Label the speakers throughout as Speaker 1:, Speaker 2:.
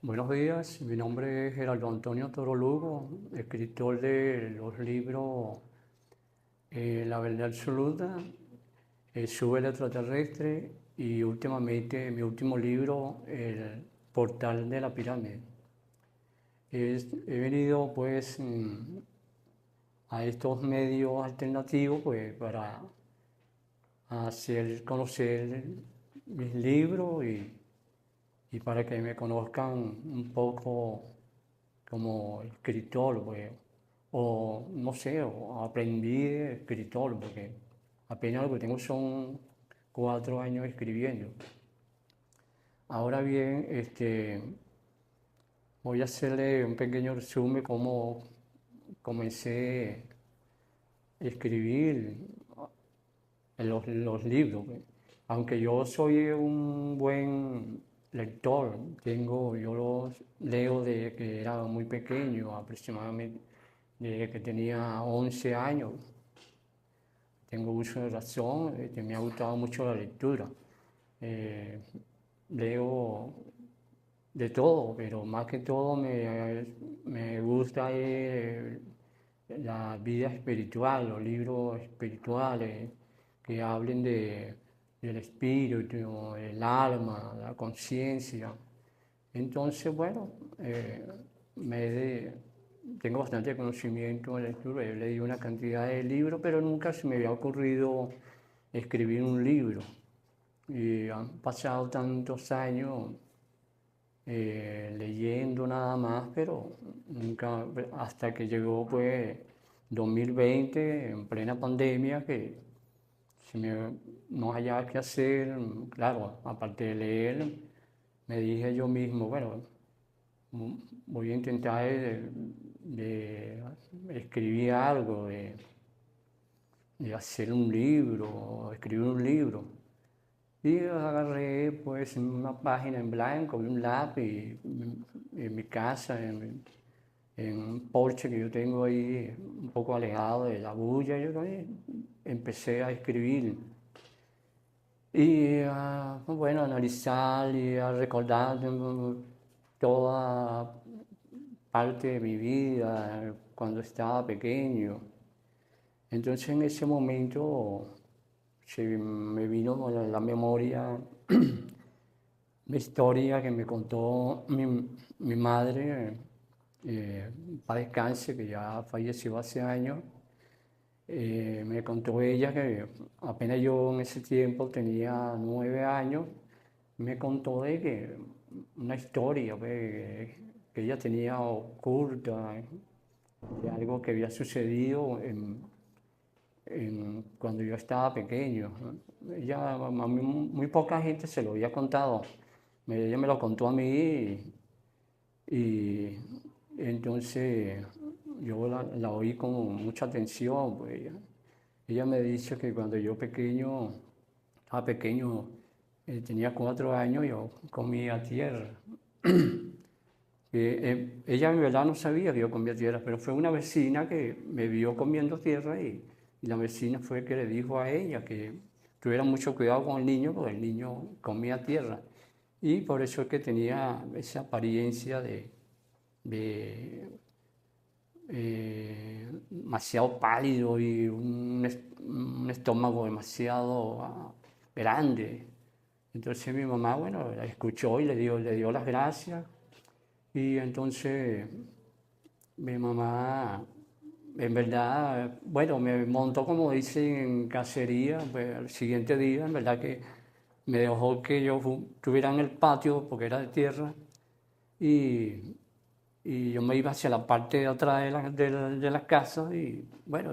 Speaker 1: Buenos días, mi nombre es Geraldo Antonio Toro Lugo, escritor de los libros La Verdad Absoluta, Sube el Extraterrestre y últimamente mi último libro, El Portal de la Pirámide. He venido pues a estos medios alternativos pues para hacer conocer mis libros y para que me conozcan un poco como escritor, pues, o no sé, o aprendí de escritor, porque apenas lo que tengo son 4 años escribiendo. Ahora bien, voy a hacerle un pequeño resumen cómo comencé a escribir en los libros, pues. Aunque yo soy un buen lector, yo los leo desde que era muy pequeño, aproximadamente desde que tenía 11 años. Tengo uso de razón, me ha gustado mucho la lectura. Eh, Leo de todo, pero más que todo me gusta la vida espiritual, los libros espirituales que hablen del espíritu, el alma, la conciencia. Entonces, bueno, me he de- tengo bastante conocimiento en lectura, he leído una cantidad de libros, pero nunca se me había ocurrido escribir un libro. Y han pasado tantos años leyendo nada más, pero nunca, hasta que llegó pues 2020, en plena pandemia, que se me, no hallaba qué hacer, claro, aparte de leer, me dije yo mismo, bueno, voy a intentar de escribir algo, de hacer un libro, escribir un libro. Y agarré pues una página en blanco, un lápiz en mi casa, en un porche que yo tengo ahí un poco alejado de la bulla. Yo ahí empecé a escribir y bueno, a analizar y a recordar toda parte de mi vida cuando estaba pequeño. Entonces en ese momento se me vino a la memoria la historia que me contó mi madre, para descanse, que ya falleció hace años. Me contó ella que apenas yo en ese tiempo tenía 9 años, me contó de que una historia pues, que ella tenía oculta, de algo que había sucedido cuando yo estaba pequeño, ¿no? Ella, a mí, muy poca gente se lo había contado. Ella me lo contó a mí y entonces yo la oí con mucha atención. Pues ella me dice que cuando yo estaba pequeño, tenía 4 años, yo comía tierra. Ella en verdad no sabía que yo comía tierra, pero fue una vecina que me vio comiendo tierra y la vecina fue que le dijo a ella que tuviera mucho cuidado con el niño, porque el niño comía tierra. Y por eso es que tenía esa apariencia de, demasiado pálido y un estómago demasiado grande. Entonces mi mamá, bueno, la escuchó y le dio las gracias. Y entonces mi mamá, en verdad, bueno, me montó como dicen en cacería, pues al siguiente día, en verdad que me dejó que yo estuviera en el patio porque era de tierra y, y yo me iba hacia la parte de atrás de la casa y bueno,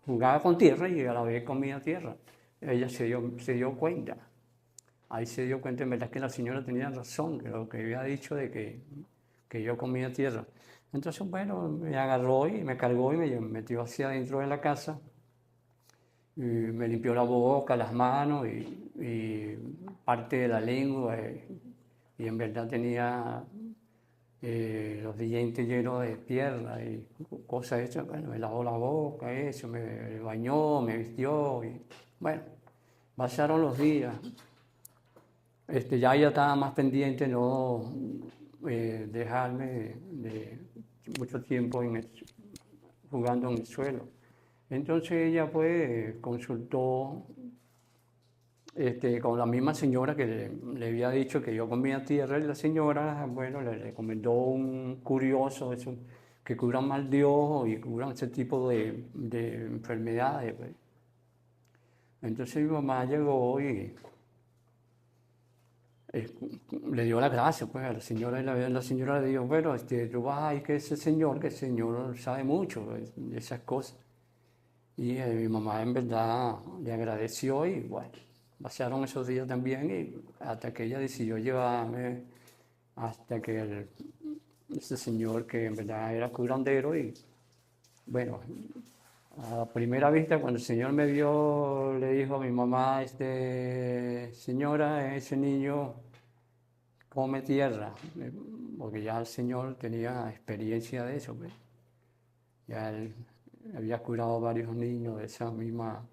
Speaker 1: jugaba con tierra y a la vez comía tierra. Ella se dio cuenta. Ahí se dio cuenta en verdad que la señora tenía razón, que lo que había dicho de que yo comía tierra. Entonces, bueno, me agarró y me cargó y me metió hacia adentro de la casa. Y me limpió la boca, las manos y parte de la lengua. Y en verdad tenía los dientes llenos de tierra y cosas hechas. Bueno, me lavó la boca, eso, me bañó, me vistió. Y bueno, pasaron los días. Ya ella estaba más pendiente, no, dejarme de mucho tiempo jugando en el suelo. Entonces ella pues consultó con la misma señora que le había dicho que yo comía tierra, y la señora, bueno, le recomendó un curioso, eso, que curan mal de ojo y curan ese tipo de enfermedades, pues. Entonces mi mamá llegó y eh, le dio las gracias pues, a la señora, y la señora le dijo, bueno, tú vas ahí que ese señor, que el señor sabe mucho de esas cosas. Y mi mamá en verdad le agradeció y bueno, pasaron esos días también y hasta que ella decidió llevarme hasta que ese señor que en verdad era curandero y bueno, a primera vista cuando el señor me vio le dijo a mi mamá, señora, ese niño come tierra, porque ya el señor tenía experiencia de eso, pues. Ya él había curado a varios niños de esa misma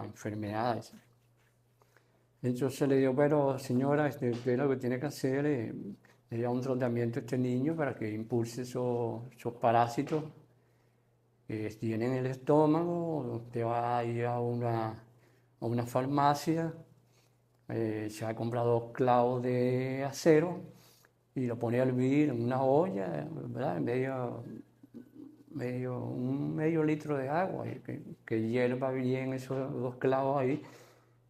Speaker 1: enfermedad. Entonces le digo, pero señora, usted lo que tiene que hacer es le da un tratamiento a este niño para que impulse esos parásitos que tienen en el estómago. Usted va a ir a una farmacia, se ha comprado 2 clavos de acero y lo pone a hervir en una olla, ¿verdad? Un medio litro de agua, y que hierva bien esos 2 clavos ahí.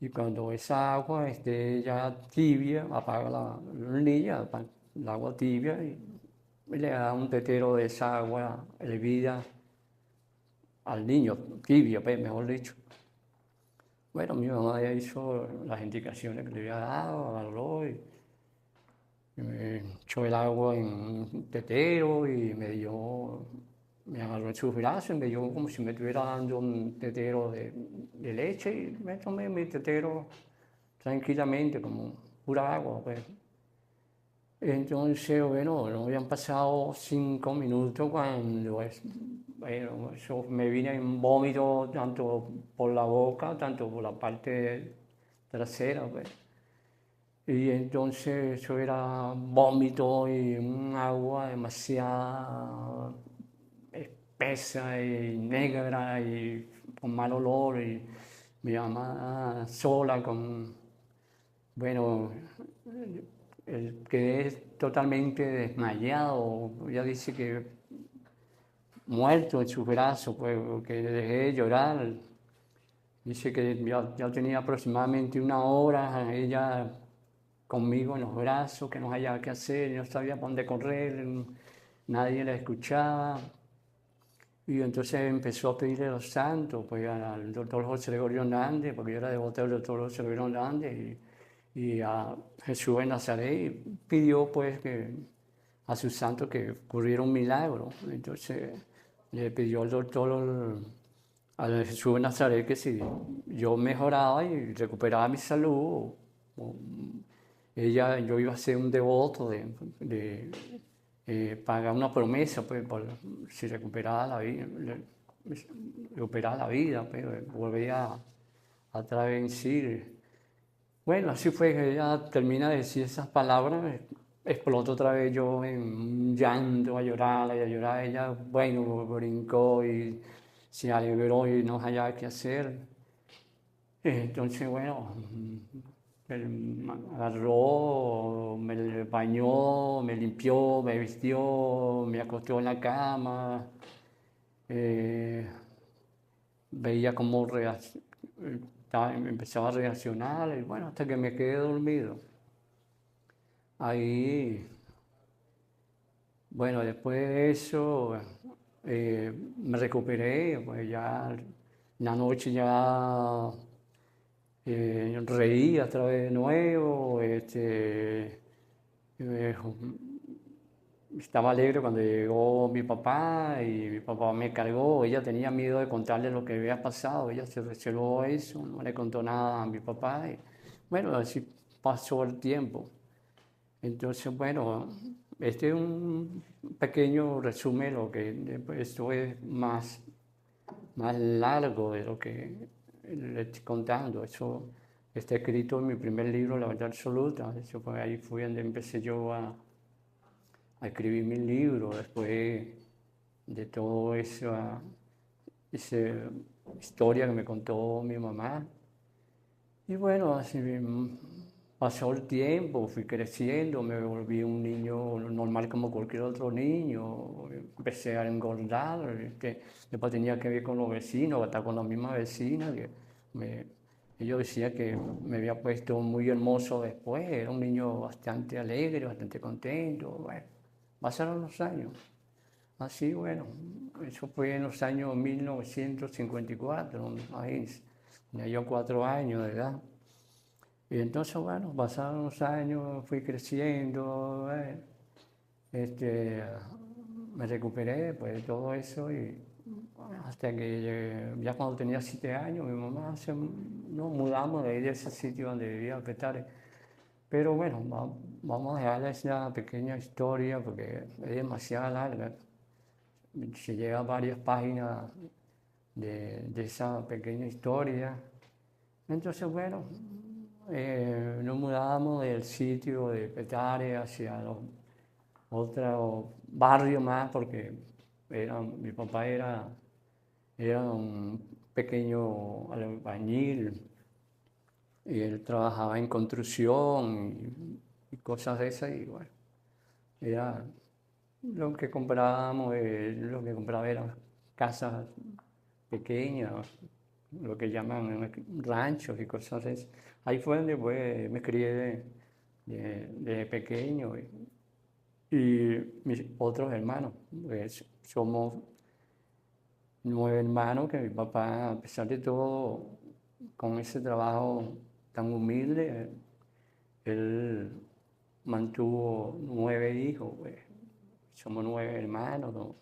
Speaker 1: Y cuando esa agua esté ya tibia, apaga la hornilla, el agua tibia y le da un tetero de esa agua hervida al niño, tibia, pues, mejor dicho. Bueno, mi mamá ya hizo las indicaciones que le había dado, agarró y me echó el agua en un tetero y me agarró en sus brazos y me dio como si me estuviera dando un tetero de leche y me tomé mi tetero tranquilamente, como pura agua, pues. Entonces, bueno, no habían pasado 5 minutos cuando bueno, eso me vine en vómito tanto por la boca, tanto por la parte trasera, pues. Y entonces eso era vómito y un agua demasiado espesa y negra y con mal olor y mi mamá sola bueno, quedé totalmente desmayado, ella dice que muerto en sus brazos, pues, que dejé de llorar. Dice que ya tenía aproximadamente una hora ella conmigo en los brazos, que no sabía qué hacer, no sabía por dónde correr, nadie la escuchaba. Y entonces empezó a pedirle a los santos, pues al doctor José Gregorio Hernández, porque yo era devoto del doctor José Gregorio Hernández, y a Jesús de Nazaret, y pidió pues a sus santos que ocurriera un milagro. Entonces le pidió al doctor, a Jesús de Nazaret, que si yo mejoraba y recuperaba mi salud, yo iba a ser un devoto de pagar una promesa, pues, si recuperaba la vida, recuperaba la vida, pues, volvía a traer en sí. Bueno, así fue que ella termina de decir esas palabras, explotó otra vez yo en un llanto, a llorar, y a llorar. Ella, bueno, brincó y se alegró y no sabía qué hacer. Entonces, bueno, él agarró, me bañó, me limpió, me vistió, me acostó en la cama, eh, veía cómo empezaba a reaccionar, y bueno, hasta que me quedé dormido. Ahí, bueno, después de eso, me recuperé, pues ya en la noche ya reí otra vez de nuevo, eh, estaba alegre cuando llegó mi papá y mi papá me cargó. Ella tenía miedo de contarle lo que había pasado, ella se reservó eso, no le contó nada a mi papá. Y, bueno, así pasó el tiempo. Entonces, bueno, este es un pequeño resumen, lo que esto es más largo de lo que le estoy contando. Eso está escrito en mi primer libro, La Verdad Absoluta. Eso fue, ahí fue donde empecé yo a escribir mi libro, después de todo eso, esa historia que me contó mi mamá. Y bueno, así pasó el tiempo, fui creciendo, me volví un niño normal como cualquier otro niño, empecé a engordar, después tenía que ver con los vecinos, estar con la misma vecina, que me, ellos decían que me había puesto muy hermoso después, era un niño bastante alegre, bastante contento, bueno, pasaron los años. Así, bueno, eso fue en los años 1954, imagínense, tenía yo 4 años de edad. Y entonces, bueno, pasaron los años, fui creciendo, este, me recuperé pues, de todo eso y hasta que ya cuando tenía 7 años, mi mamá nos mudamos de ahí de ese sitio donde vivía Petare. Pero bueno, vamos a dejarle esa pequeña historia porque es demasiado larga. Se llega a varias páginas de esa pequeña historia. Entonces, bueno, nos mudamos del sitio de Petare hacia los otros barrios más porque mi papá era un pequeño albañil y él trabajaba en construcción y cosas de esas y bueno, era lo que compraba eran casas pequeñas, lo que llaman ranchos y cosas de esas. Ahí fue donde pues, me crié de pequeño y mis otros hermanos. Pues, somos 9 hermanos que mi papá, a pesar de todo, con ese trabajo tan humilde, él mantuvo 9 hijos. Pues. Somos 9 hermanos, ¿no?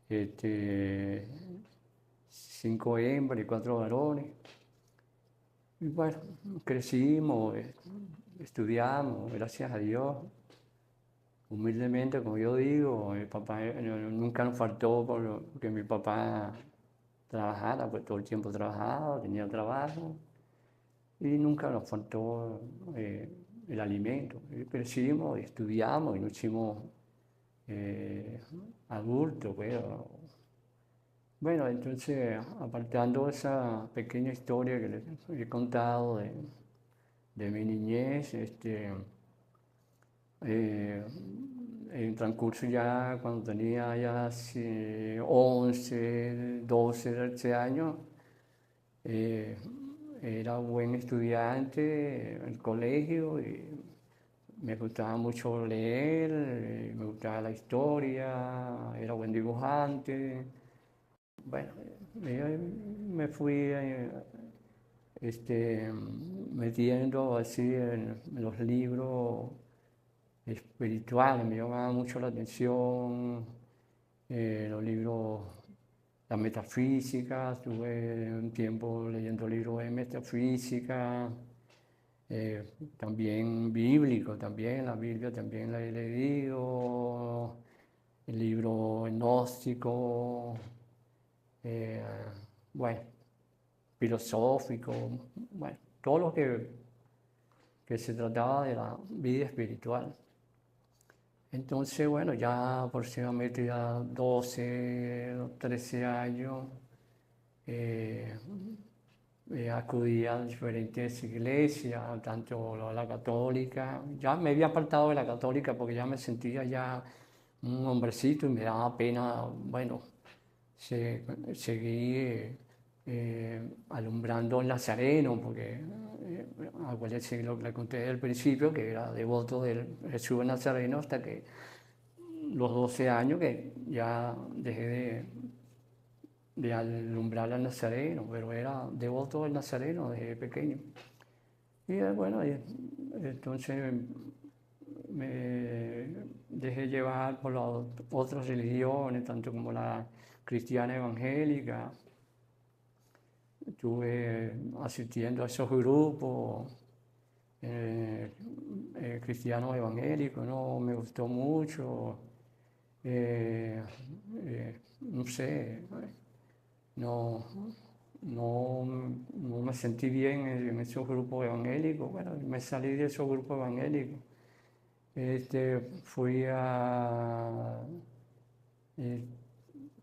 Speaker 1: Este, 5 hembras y 4 varones. Y bueno, crecimos, estudiamos, gracias a Dios. Humildemente, como yo digo, mi papá nunca nos faltó porque mi papá trabajara, pues todo el tiempo trabajaba, tenía trabajo y nunca nos faltó el alimento. Y crecimos, estudiamos y nos hicimos adultos, pues. Bueno, entonces, apartando esa pequeña historia que les he contado de mi niñez, eh, en transcurso ya cuando tenía ya 11, 12, 13 años, eh, era buen estudiante en el colegio y me gustaba mucho leer, me gustaba la historia, era buen dibujante. Bueno, me fui metiendo así en los libros espirituales, me llamaba mucho la atención los libros, la metafísica, estuve un tiempo leyendo libros de metafísica, también bíblico, también la Biblia también la he leído, el libro gnóstico, eh, bueno, filosófico, bueno, todo lo que se trataba de la vida espiritual. Entonces, bueno, ya aproximadamente ya 12 o 13 años eh, acudí a diferentes iglesias, tanto la católica, ya me había apartado de la católica porque ya me sentía ya un hombrecito y me daba pena, bueno, seguir alumbrando el Nazareno, porque acuérdense lo que le conté al principio, que era devoto del Jesús Nazareno hasta que los 12 años que ya dejé de alumbrar al Nazareno, pero era devoto del Nazareno desde pequeño. Y bueno, entonces me dejé llevar por las otras religiones, tanto como la cristiana evangélica. Estuve asistiendo a esos grupos cristianos evangélicos, ¿no? Me gustó mucho. No sé, no, no me sentí bien en esos grupos evangélicos. Bueno, me salí de esos grupos evangélicos. Fui a, eh,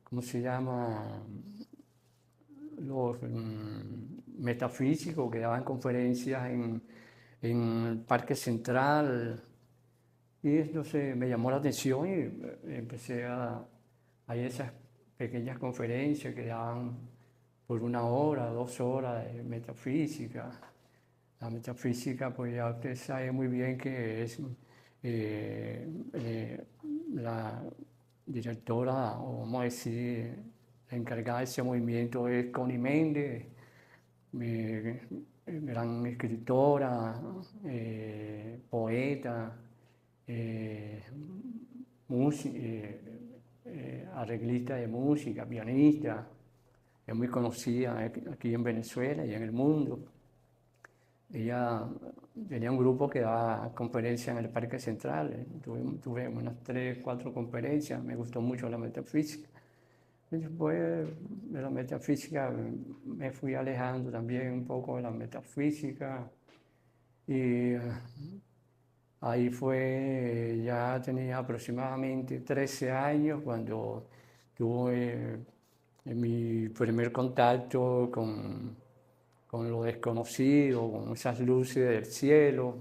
Speaker 1: ¿cómo se llama? Los metafísicos que daban conferencias en el Parque Central. Y entonces me llamó la atención y empecé a ir a esas pequeñas conferencias que daban por 1 hora, 2 horas de metafísica. La metafísica, pues ya usted sabe muy bien que es la directora, o vamos a decir, la encargada de ese movimiento es Connie Méndez, gran escritora, poeta, arreglista de música, pianista, es muy conocida aquí en Venezuela y en el mundo. Ella tenía un grupo que daba conferencias en el Parque Central. Tuve unas 3, 4 conferencias, me gustó mucho la metafísica. Y después de la metafísica me fui alejando también un poco de la metafísica y ahí fue, ya tenía aproximadamente 13 años cuando tuve mi primer contacto con lo desconocido, con esas luces del cielo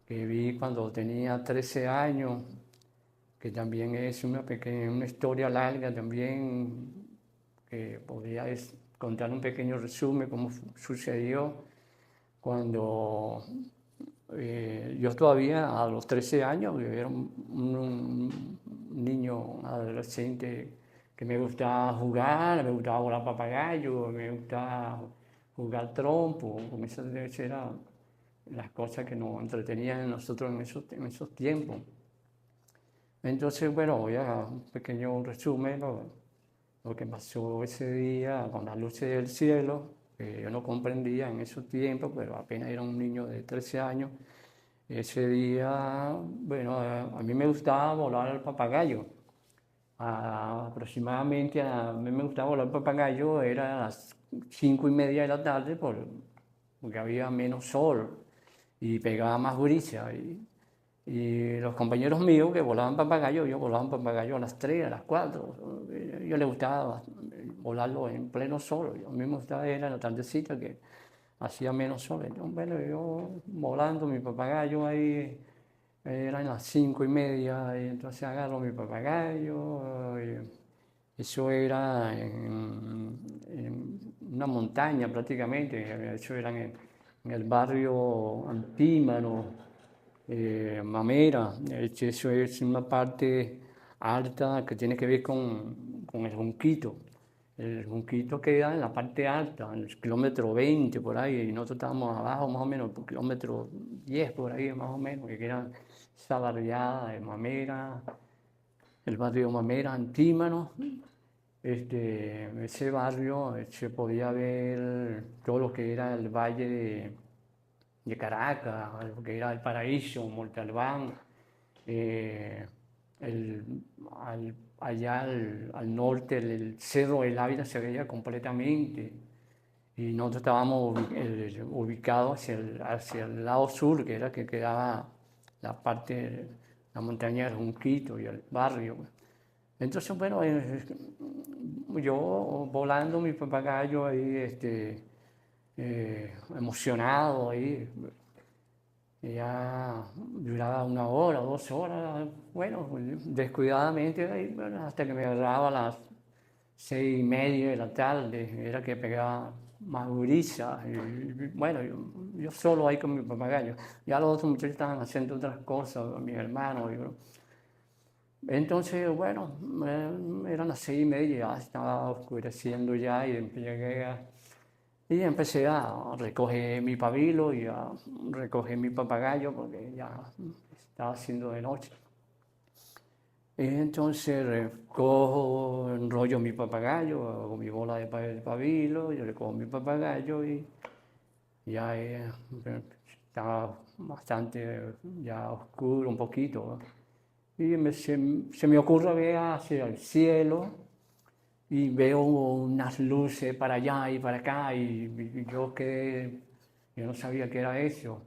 Speaker 1: que vi cuando tenía 13 años, que también es una historia larga también, que podría contar un pequeño resumen cómo sucedió cuando yo todavía a los 13 años, yo era un niño, un adolescente que me gustaba jugar, me gustaba volar papagayo, me gustaba jugar trompo, esas eran las cosas que nos entretenían nosotros en esos tiempos. Entonces, bueno, voy a un pequeño resumen lo que pasó ese día con las luces del cielo, que yo no comprendía en esos tiempos, pero apenas era un niño de 13 años. Ese día, bueno, a mí me gustaba volar el papagayo. Aproximadamente a mí me gustaba volar el papagayo, era a las 5:30 de la tarde porque había menos sol y pegaba más brisa. Y los compañeros míos que volaban papagayo, yo volaba un papagayo a las 3, a las 4. Yo le gustaba volarlo en pleno sol. A mí me gustaba era en la tardecita que hacía menos sol. Entonces, bueno, yo volando mi papagayo ahí, eran las 5:30, y entonces agarro mi papagayo. Eso era en una montaña prácticamente, eso era en el barrio Antímano, Mamera. Eso es una parte alta que tiene que ver con el Junquito. El Junquito queda en la parte alta, en el kilómetro 20 por ahí, y nosotros estábamos abajo más o menos, por kilómetro 10 por ahí más o menos, que queda esa barriada de Mamera, el barrio Mamera, Antímano. Ese barrio se podía ver todo lo que era el valle de Caracas, lo que era el Paraíso, Montalbán, eh, allá al norte el Cerro del Ávila se veía completamente y nosotros estábamos ubicados hacia el lado sur, que era que quedaba la parte, la montaña del Junquito y el barrio. Entonces, bueno, yo volando mi papagayo ahí, emocionado ahí, ya duraba 1 hora, 2 horas, bueno, descuidadamente, ahí, bueno, hasta que me agarraba a las 6:30 de la tarde, era que pegaba más brisa, y, bueno, yo solo ahí con mi papagayo, ya los otros muchachos estaban haciendo otras cosas, mis hermanos, entonces, bueno, eran las 6:30, ya estaba oscureciendo ya y empecé a recoger mi pabilo y a recoger mi papagayo porque ya estaba haciendo de noche. Y entonces recojo, enrollo mi papagayo, hago mi bola de pabilo, yo recojo mi papagayo y ya estaba bastante ya oscuro un poquito, ¿no? Y se me ocurre ver hacia el cielo y veo unas luces para allá y para acá y yo no sabía qué era eso.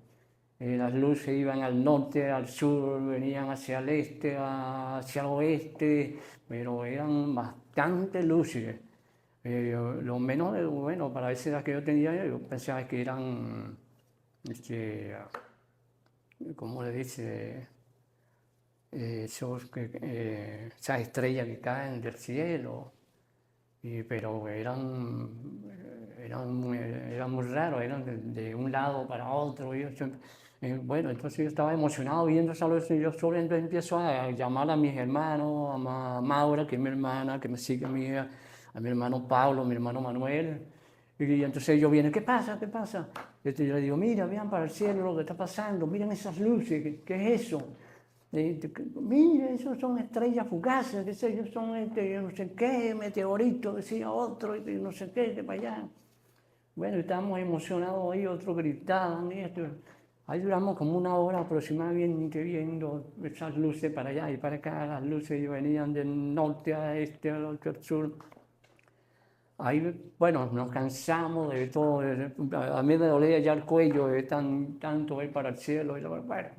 Speaker 1: Las luces iban al norte, al sur, venían hacia el este, hacia el oeste, pero eran bastantes luces. Lo menos, bueno, para esa edad que yo tenía, yo pensaba que eran, este, ¿cómo le dice? Esas estrellas que caen del cielo, pero eran muy raros, eran de un lado para otro. Bueno, entonces yo estaba emocionado viendo esa luz y yo solo empiezo a llamar a mis hermanos, a Maura, que es mi hermana, que me sigue a mi hermano Pablo, a mi hermano Manuel. Y entonces ellos vienen, ¿qué pasa? ¿Qué pasa? Yo le digo, mira, vean para el cielo lo que está pasando, miren esas luces, ¿qué es eso? Mira, esos son estrellas fugaces, qué sé yo, son no sé qué, meteoritos, decía otro, no sé qué, de para allá. Bueno, estábamos emocionados ahí, otros gritaban y esto. Ahí duramos como una hora aproximadamente viendo esas luces para allá y para acá, las luces venían del norte a este, al otro al sur. Ahí, bueno, nos cansamos de todo, a mí me dolía ya el cuello de tanto ir para el cielo, y bueno,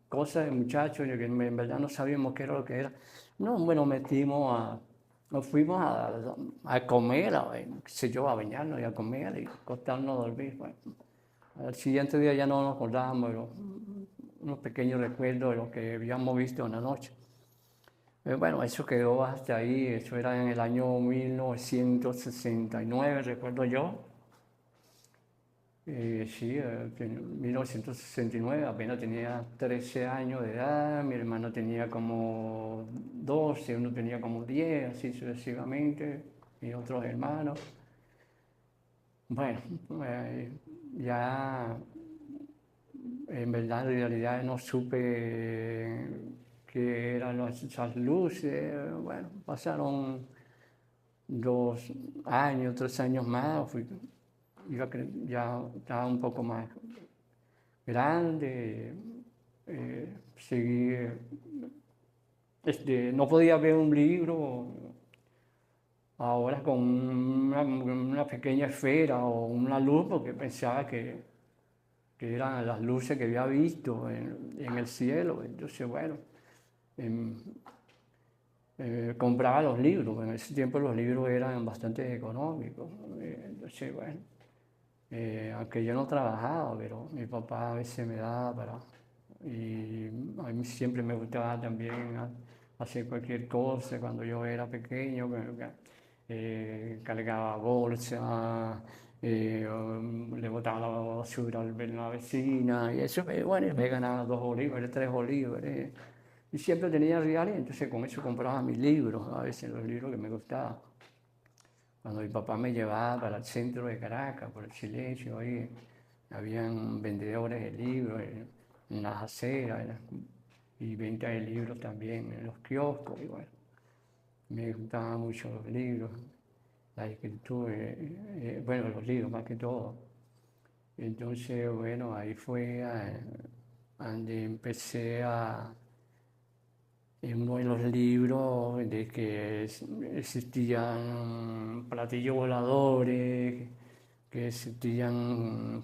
Speaker 1: cosas de muchachos, que en verdad no sabíamos qué era lo que era. No, bueno, nos fuimos a comer, qué sé yo, a bañarnos y a comer y acostarnos a dormir. Bueno, al siguiente día ya no nos acordábamos, pero unos pequeños recuerdos de lo que habíamos visto en la noche. Bueno, eso quedó hasta ahí, eso era en el año 1969, recuerdo yo. Sí, en 1969 apenas tenía 13 años de edad, mi hermano tenía como 12, uno tenía como 10, así sucesivamente, y otros hermanos. Bueno, ya en verdad, en realidad no supe qué eran esas luces. Bueno, pasaron 2 años, 3 años más, ya estaba un poco más grande, seguí, no podía ver un libro ahora con una pequeña esfera o una luz porque pensaba que eran las luces que había visto en el cielo. Entonces, bueno, em, compraba los libros. En ese tiempo los libros eran bastante económicos. Entonces, bueno, aunque yo no trabajaba, pero mi papá a veces me daba para... Y a mí siempre me gustaba también hacer cualquier cosa cuando yo era pequeño, cargaba bolsa, le botaba la basura a la vecina y eso, bueno, me ganaba 2 bolívares, 3 bolívares. Y siempre tenía reales, entonces con eso compraba mis libros, a veces los libros que me gustaban. Cuando mi papá me llevaba para el centro de Caracas, por el Silencio, ahí habían vendedores de libros en las aceras y venta de libros también en los kioscos. Y bueno, me gustaban mucho los libros, la escritura, bueno, los libros más que todo. Entonces, bueno, ahí fue donde empecé en uno de los libros de que existían platillos voladores, que existían,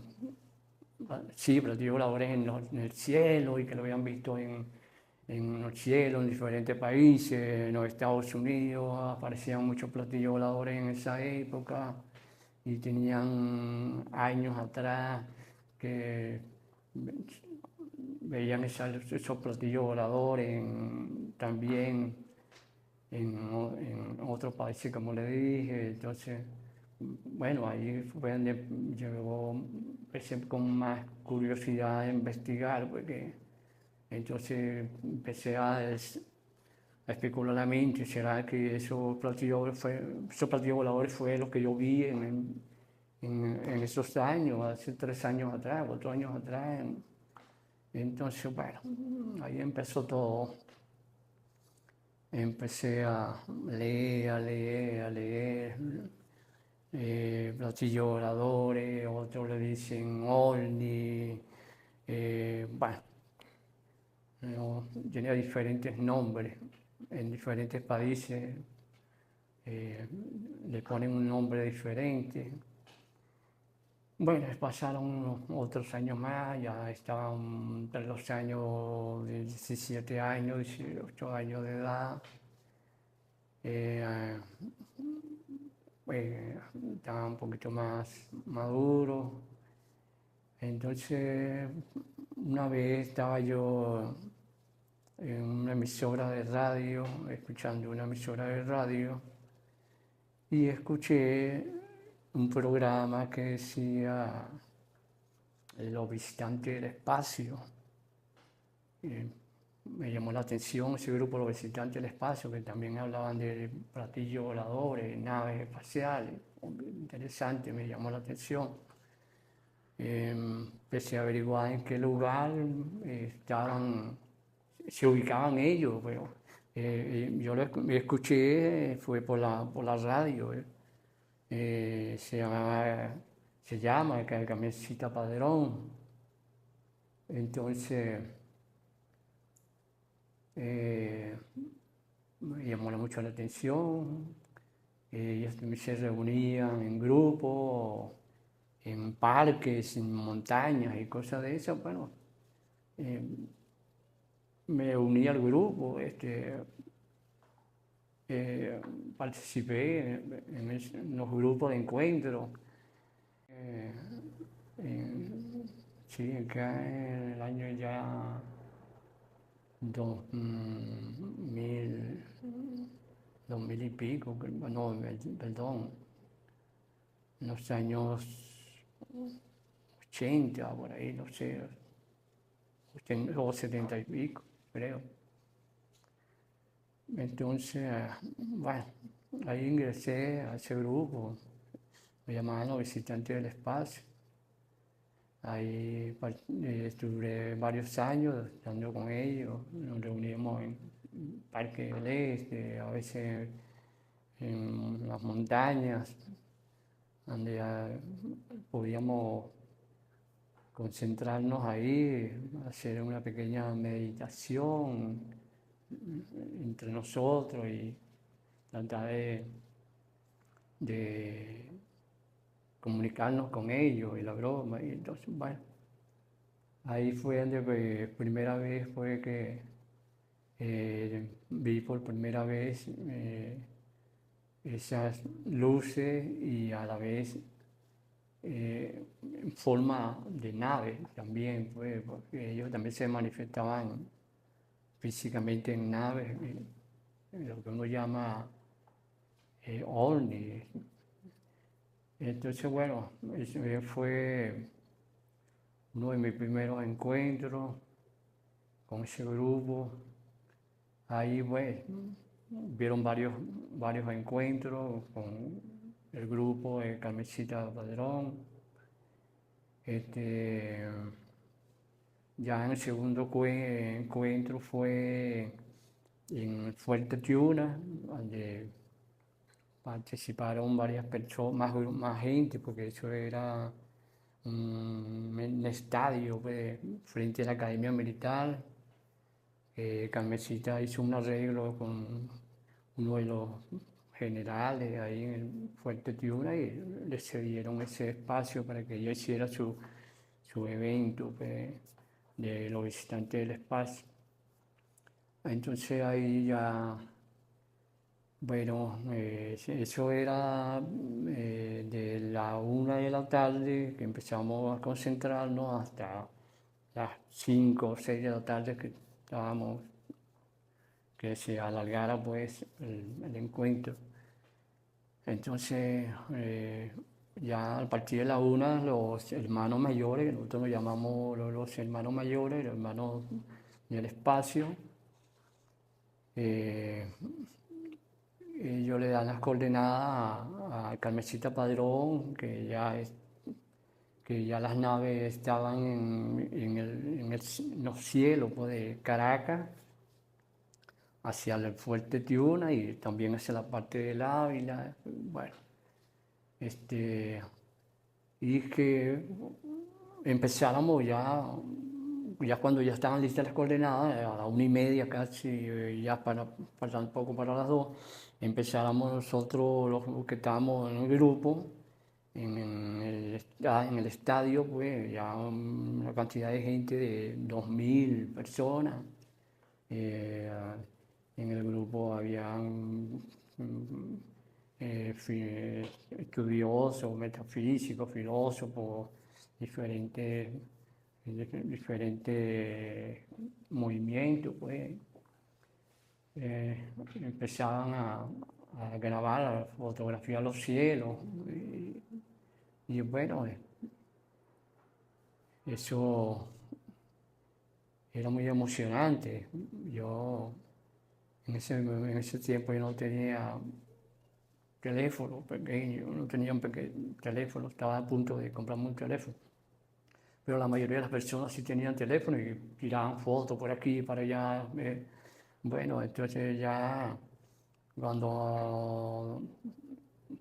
Speaker 1: sí, platillos voladores en el cielo y que lo habían visto en los cielos en diferentes países, en los Estados Unidos aparecían muchos platillos voladores en esa época y tenían años atrás que veían esos platillos voladores también en otros países, como le dije. Entonces, bueno, ahí fue donde empecé con más curiosidad a investigar, porque entonces empecé a especular la mente, ¿será que esos platillos voladores fue lo que yo vi en esos años, hace 3 años atrás, 4 años atrás? Entonces, bueno, ahí empezó todo. Empecé a leer, a leer, a leer. Platillos voladores, otros le dicen ovni. Bueno, tenía diferentes nombres en diferentes países. eh, le ponen un nombre diferente. Bueno, pasaron otros años más, ya estaban entre los años de 17 años, 18 años de edad. eh, Estaba un poquito más maduro. Entonces, una vez estaba yo en una emisora de radio, escuchando una emisora de radio, y escuché un programa que decía Los visitantes del espacio. Me llamó la atención ese grupo, Los visitantes del espacio, que también hablaban de platillos voladores, naves espaciales. Interesante, me llamó la atención. Empecé a averiguar en qué lugar se ubicaban ellos, pero yo lo escuché, fue por la radio. Se llama Carmencita Padrón. Entonces, eh, me llamó mucho la atención. Ellos se reunían en grupos, en parques, en montañas y cosas de esas. Bueno, eh, me uní al grupo, participé en los grupos de encuentro. Eh, sí, acá en el año ya 2000, 2000 y pico, no, perdón, en los años 80, por ahí, no sé, o 70 y pico, creo. Entonces, bueno, ahí ingresé a ese grupo, me llamaban Los Visitantes del Espacio. Ahí estuve varios años estando con ellos, nos reuníamos en Parque del Este, a veces en las montañas, donde podíamos concentrarnos ahí, hacer una pequeña meditación entre nosotros y tratar de comunicarnos con ellos y la broma. Y entonces, bueno, ahí fue donde primera vez fue que vi por primera vez esas luces y a la vez en forma de nave también, pues, porque ellos también se manifestaban físicamente en naves, lo que uno llama ovni. Entonces, bueno, ese fue uno de mis primeros encuentros con ese grupo. Ahí, pues, vieron varios encuentros con el grupo de Carmencita Padrón. Ya en el segundo encuentro fue en Fuerte Tiuna, donde participaron varias personas, más gente, porque eso era un estadio pues, frente a la Academia Militar. Carmencita hizo un arreglo con uno de los generales ahí en el Fuerte Tiuna y le cedieron ese espacio para que ella hiciera su evento pues, de los visitantes del espacio. Entonces ahí ya, bueno, eso era de la 1 de la tarde que empezamos a concentrarnos hasta las 5 o 6 de la tarde que estábamos, que se alargara pues el encuentro. Entonces, ya a partir de la 1, los hermanos mayores, que nosotros nos llamamos los hermanos mayores, los hermanos del espacio, eh, ellos le dan las coordenadas a Carmencita Padrón, que ya las naves estaban en los cielos pues, de Caracas, hacia el Fuerte Tiuna y también hacia la parte del Ávila. Bueno, y que empezáramos ya ya cuando ya estaban listas las coordenadas, a la 1:30 casi, ya faltando un poco para las 2, empezáramos nosotros, los que estábamos en el grupo, en el estadio, pues ya una cantidad de gente de 2.000 personas. Eh, en el grupo habían estudiosos, metafísicos, filósofos, diferentes, diferentes movimientos, pues. Empezaban a grabar, a fotografiar los cielos y bueno, eso era muy emocionante. Yo en ese tiempo yo no tenía teléfono pequeño, no tenía un teléfono, estaba a punto de comprarme un teléfono. Pero la mayoría de las personas sí tenían teléfono y tiraban fotos por aquí, para allá. Bueno, entonces ya cuando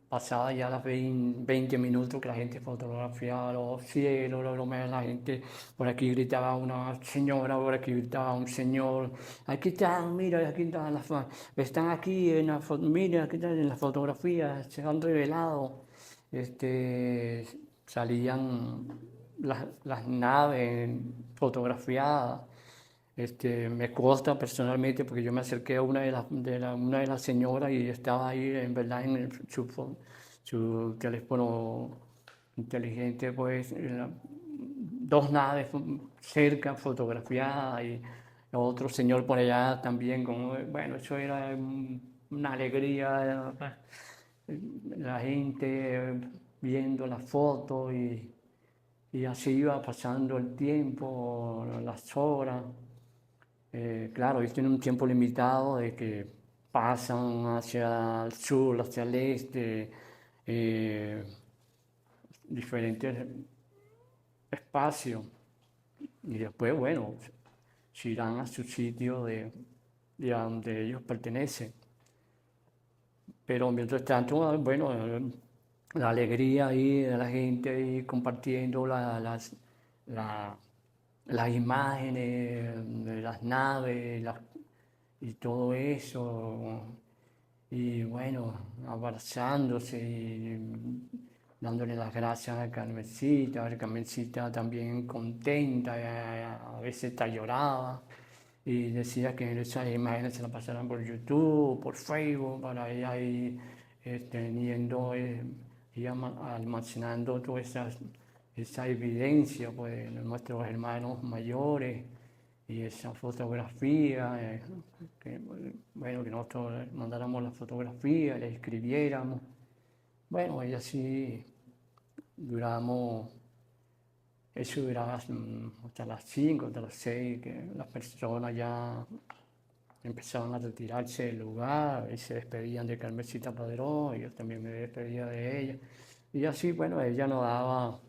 Speaker 1: pasaba ya las 20 minutos que la gente fotografiaba los cielos, la gente por aquí gritaba una señora, por aquí gritaba un señor, aquí están, mira, aquí están, están aquí en la mira, aquí están en las fotografías, se han revelado, salían las naves fotografiadas. Me consta personalmente porque yo me acerqué a una de las señoras y estaba ahí en verdad en su teléfono inteligente, pues dos naves cerca fotografiadas y otro señor por allá también, bueno, eso era una alegría, la gente viendo las fotos y así iba pasando el tiempo, las horas. Claro, ellos tienen un tiempo limitado de que pasan hacia el sur, hacia el este, eh, diferentes espacios y después, bueno, se irán a su sitio de a donde ellos pertenecen. Pero mientras tanto, bueno, la alegría ahí de la gente ahí compartiendo la- las imágenes de las naves y todo eso, y bueno, abrazándose y dándole las gracias a Carmencita también contenta, a veces está lloraba y decía que esas imágenes se las pasaran por YouTube, por Facebook, para ella ir teniendo y almacenando toda esa evidencia pues, de nuestros hermanos mayores y esa fotografía, bueno, que nosotros mandáramos la fotografía, le escribiéramos. Bueno, y así duramos, eso duraba hasta las 5, hasta las 6, que las personas ya empezaban a retirarse del lugar y se despedían de Carmencita Padrón, y yo también me despedía de ella. Y así, bueno, ella nos daba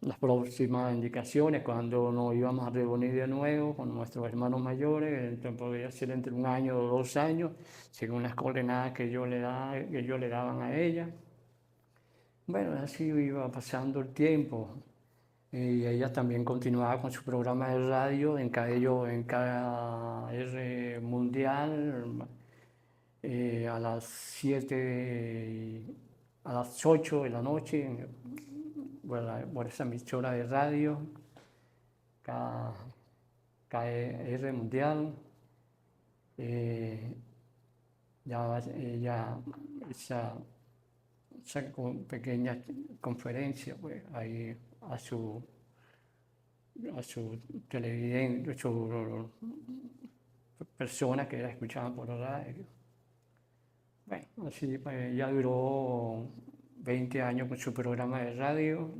Speaker 1: las próximas indicaciones cuando nos íbamos a reunir de nuevo con nuestros hermanos mayores, entonces podría ser entre 1 año o 2 años, según las coordenadas que ellos le daban a ella. Bueno, así iba pasando el tiempo. Y ella también continuaba con su programa de radio en KR Mundial, a las 7, a las 8 de la noche, por esa emisora de radio, KR Mundial. Eh, ya ella, esa, pequeña conferencia, pues ahí a su televidente, a su personas que la escuchaban por la radio. Bueno, así pues, ya duró 20 años con su programa de radio,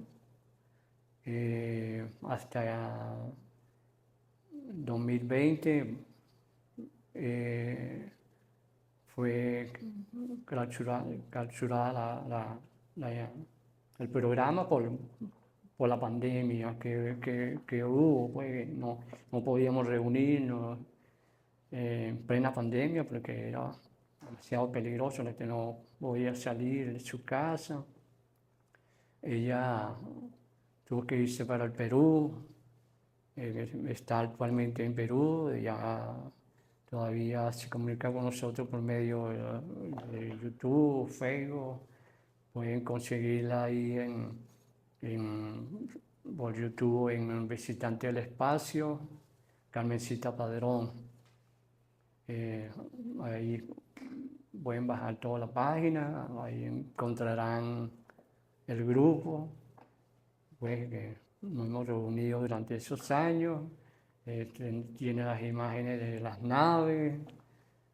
Speaker 1: hasta 2020 fue clausurada el programa por la pandemia que hubo, pues no podíamos reunirnos en plena pandemia porque era demasiado peligroso, la que no podía salir de su casa. Ella tuvo que irse para el Perú, está actualmente en Perú, ya todavía se comunica con nosotros por medio de YouTube, Facebook, pueden conseguirla ahí por YouTube en Visitante del Espacio, Carmencita Padrón. Ahí pueden bajar toda la página, ahí encontrarán el grupo, pues que nos hemos reunido durante esos años. Tiene las imágenes de las naves,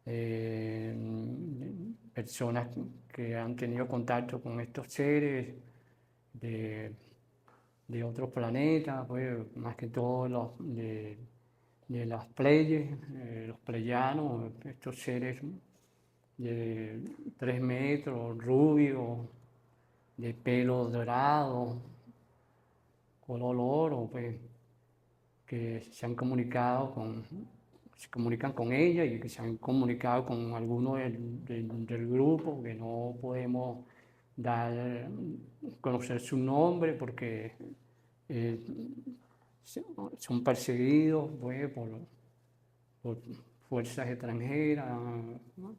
Speaker 1: eh, personas que han tenido contacto con estos seres de, de otros planetas, pues más que todo de las Pleiades, los pleyanos, estos seres de 3 metros, rubios, de pelo dorado, color oro, pues, que se han comunicado se comunican con ella y que se han comunicado con algunos del grupo, que no podemos conocer su nombre porque eh, son perseguidos pues, por fuerzas extranjeras, ¿no?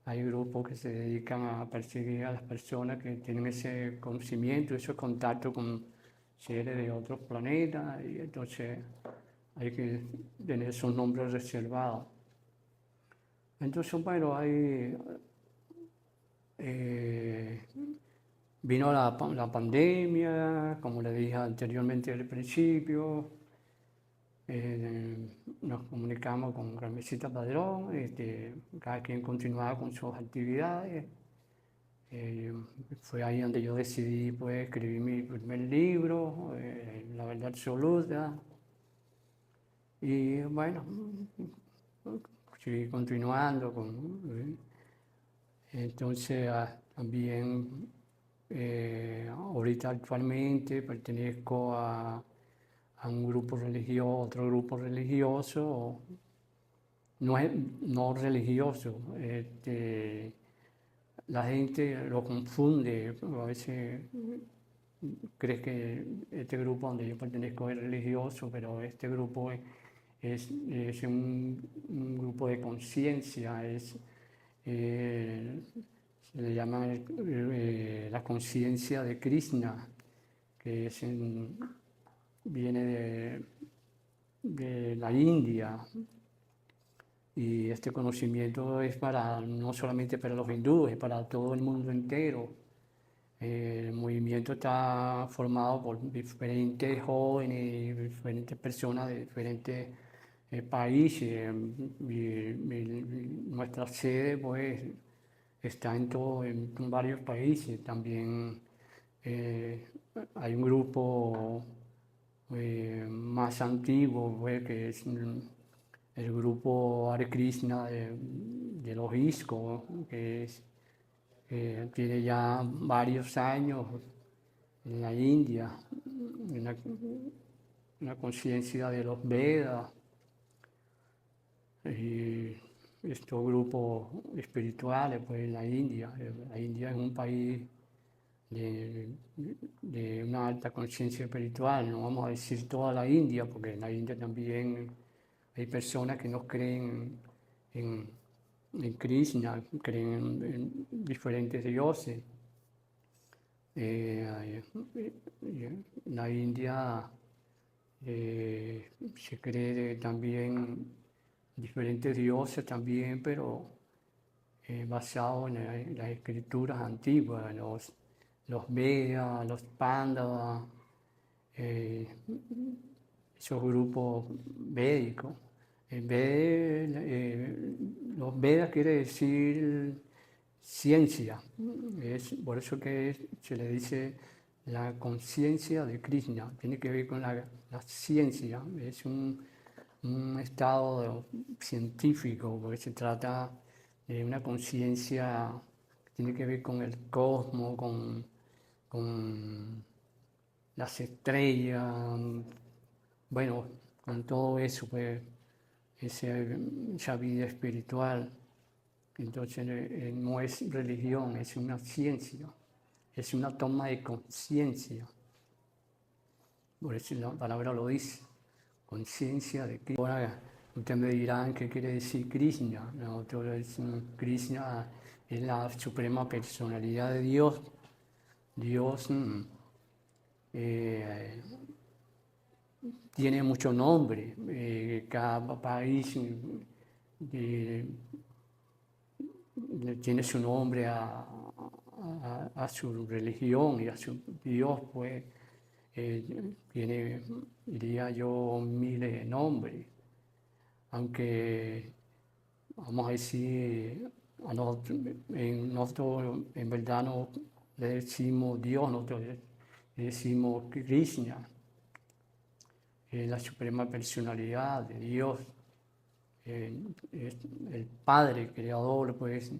Speaker 1: Hay grupos que se dedican a perseguir a las personas que tienen ese conocimiento, ese contacto con seres de otros planetas, y entonces hay que tener esos nombres reservados. Entonces, bueno, eh, vino la pandemia, como le dije anteriormente al principio, nos comunicamos con Carmencita Padrón, cada quien continuaba con sus actividades. Fue ahí donde yo decidí pues, escribir mi primer libro, La Verdad Absoluta. Y bueno, seguí continuando entonces también ahorita actualmente pertenezco a un grupo religioso, otro grupo religioso, no, no religioso, la gente lo confunde, a veces cree que este grupo donde yo pertenezco es religioso, pero este grupo es un grupo de conciencia, se le llama la conciencia de Krishna, que viene de la India. Y este conocimiento es no solamente para los hindúes, es para todo el mundo entero. El movimiento está formado por diferentes jóvenes, diferentes personas de diferentes países. Nuestra sede pues, está en varios países. También hay un grupo más antiguo pues, que es el grupo Hare Krishna de los ISKCO, que tiene ya varios años en la India, una conciencia de los Vedas, y estos grupos espirituales pues, en la India. La India es un país de una alta conciencia espiritual, no vamos a decir toda la India, porque en la India también hay personas que no creen en Krishna, creen en diferentes dioses. En la India se cree también diferentes dioses también, pero basado en las escrituras antiguas, los Vedas, los Pándavas, esos grupos védicos. Los Vedas quiere decir ciencia, es por eso que se le dice la conciencia de Krishna, tiene que ver con la ciencia, es un estado científico, porque se trata de una conciencia que tiene que ver con el cosmos, con las estrellas, bueno, con todo eso, pues, esa vida espiritual. Entonces no es religión, es una ciencia, es una toma de conciencia. Por eso la palabra lo dice, conciencia de Krishna. Ahora ustedes me dirán qué quiere decir Krishna. Nosotros decimos Krishna es la suprema personalidad de Dios. Dios tiene mucho nombre. Cada país tiene su nombre a su religión y a su Dios, pues tiene, diría yo, miles de nombres. Aunque, vamos a decir, nosotros en verdad no le decimos Dios, nosotros le decimos Krishna, es la suprema personalidad de Dios, es el Padre creador, pues,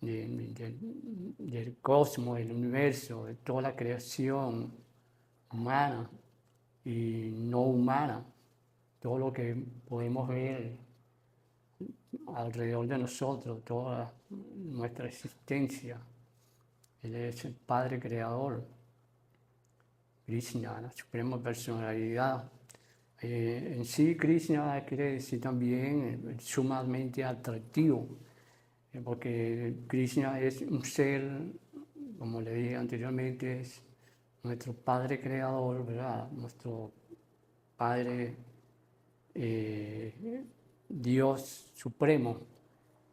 Speaker 1: del cosmos, del universo, de toda la creación humana y no humana, todo lo que podemos ver alrededor de nosotros, toda nuestra existencia. Él es el Padre Creador, Krishna, la suprema personalidad. En sí, Krishna quiere decir también sumamente atractivo, porque Krishna es un ser, como le dije anteriormente, es nuestro Padre Creador, ¿verdad? Nuestro Padre Dios Supremo.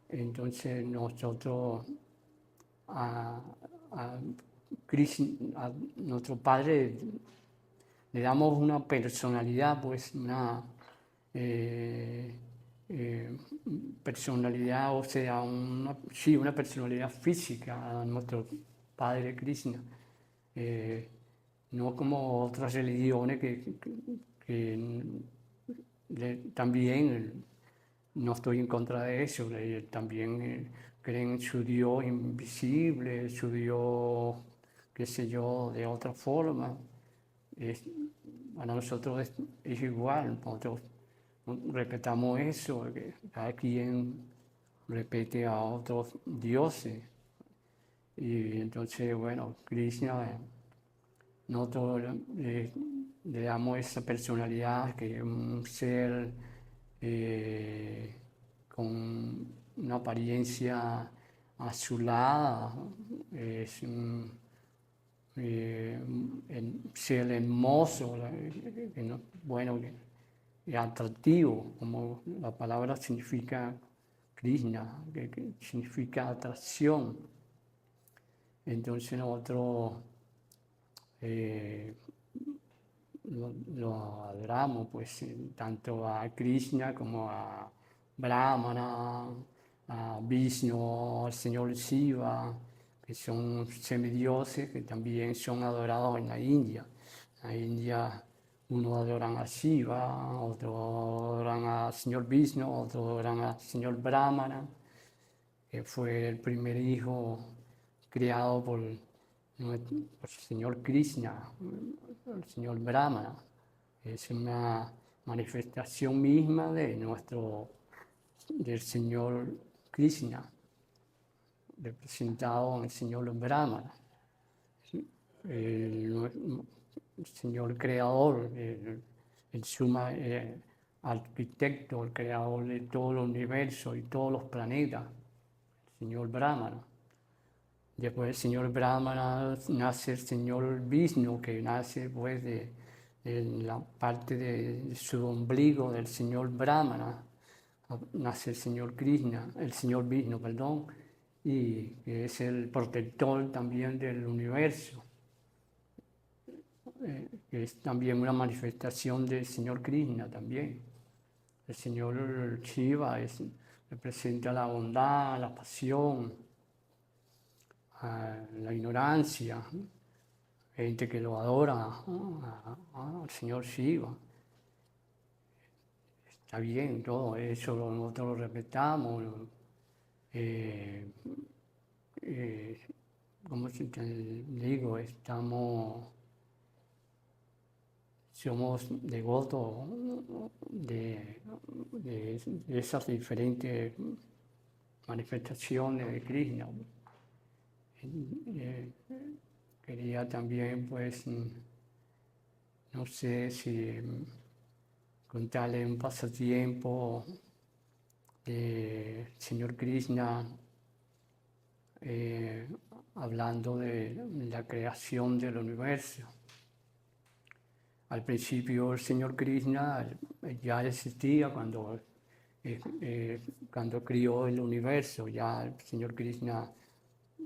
Speaker 1: Entonces nosotros a nuestro Padre le damos una personalidad, pues una personalidad, o sea, una personalidad física a nuestro Padre Krishna. No como otras religiones que también no estoy en contra de eso, también creen en su Dios invisible, su Dios, qué sé yo, de otra forma. Para nosotros es igual, nosotros respetamos eso, que cada quien respete a otros dioses. Y entonces, bueno, Krishna, nosotros le damos esa personalidad, que es un ser con una apariencia azulada, es un ser hermoso, bueno, y atractivo, como la palabra significa Krishna, que significa atracción. Entonces nosotros lo adoramos, pues, tanto a Krishna como a Brahmana, a Vishnu, al señor Shiva, que son semidioses que también son adorados en la India. En la India unos adoran a Shiva, otros adoran al señor Vishnu, otros adoran al señor Brahmana, que fue el primer hijo criado por el señor Krishna, el señor Brahmana. Es una manifestación misma del señor Krishna, representado en el señor Brahmana, el señor creador, el suma arquitecto, el creador de todo el universo y todos los planetas, el señor Brahmana. Después del señor Brahmana nace el señor Vishnu, que nace pues de la parte de su ombligo del señor Brahmana. Nace el señor Krishna, el señor Vishnu, perdón, y que es el protector también del universo, que es también una manifestación del señor Krishna también. El señor Shiva representa la bondad, la pasión, la ignorancia, gente que lo adora al señor Shiva. Está bien, todo eso nosotros lo respetamos. Como te digo, somos devotos de esas diferentes manifestaciones de Krishna. Quería también, pues, no sé si contarle un pasatiempo del señor Krishna, hablando de la creación del universo. Al principio el señor Krishna ya existía cuando crió el universo, ya el señor Krishna,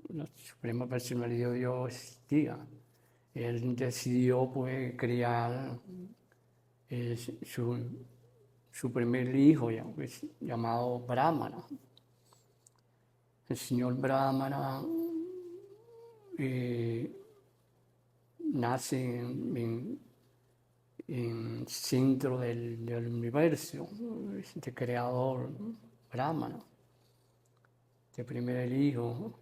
Speaker 1: la Suprema Personalidad de Dios, existía. Él decidió pues crear su primer hijo, llamado Brahmana. El señor Brahmana nace en centro del universo, este creador Brahmana, este primer hijo,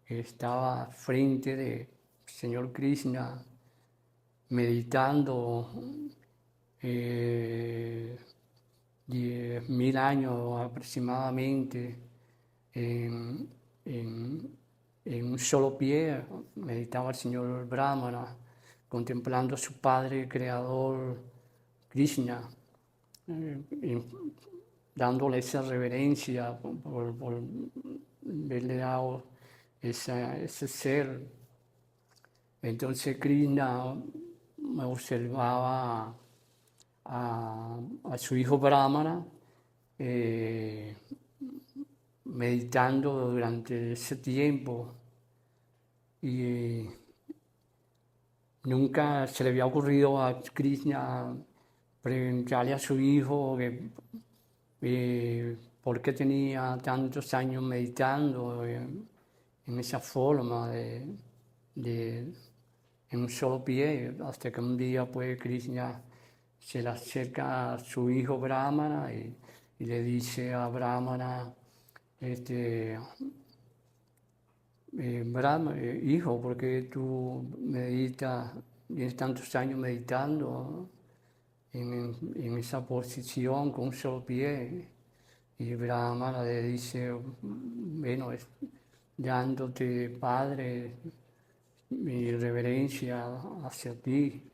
Speaker 1: estaba frente del señor Krishna meditando 10.000 años aproximadamente en un solo pie. Meditaba el señor Brahmana contemplando a su padre creador Krishna, dándole esa reverencia por haberle dado ese ser. Entonces Krishna observaba a su hijo Brahmana meditando durante ese tiempo, y nunca se le había ocurrido a Krishna preguntarle a su hijo por qué tenía tantos años meditando en esa forma en un solo pie, hasta que un día pues Krishna se le acerca a su hijo Brahmana y le dice a Brahmana, hijo, ¿por qué tú meditas, tienes tantos años meditando en esa posición con un solo pie? Y Brahmana le dice, bueno, dándote, Padre, mi reverencia hacia ti.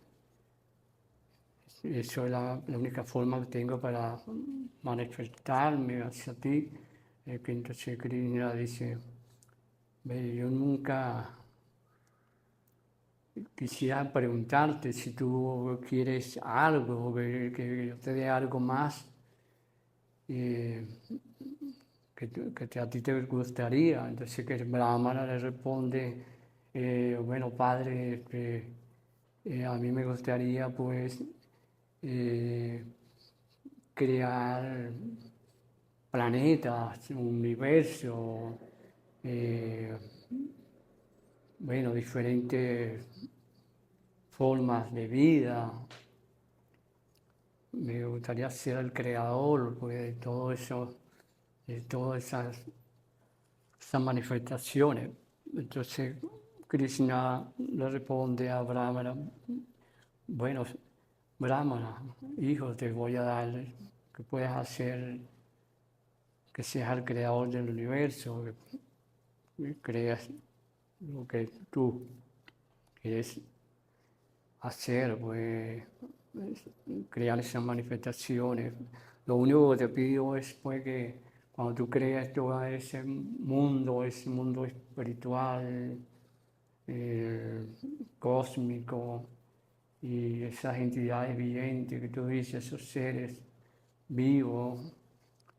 Speaker 1: Eso es la única forma que tengo para manifestarme hacia ti. Que entonces Krishna dice, yo nunca quisiera preguntarte si tú quieres algo, que yo te dé algo más que a ti te gustaría. Entonces que el Brahmana le responde, bueno, Padre, a mí me gustaría pues crear planetas, universo, bueno, diferentes formas de vida. Me gustaría ser el creador pues, de todo eso, de todas esas manifestaciones. Entonces Krishna le responde a Brahmana, bueno, Brahmana, hijo, te voy a dar que puedas hacer, que seas el creador del universo, que creas lo que tú quieres hacer, pues crear esas manifestaciones. Lo único que te pido es pues, que cuando tú creas todo ese mundo espiritual, cósmico, y esas entidades vivientes que tú dices, esos seres vivos,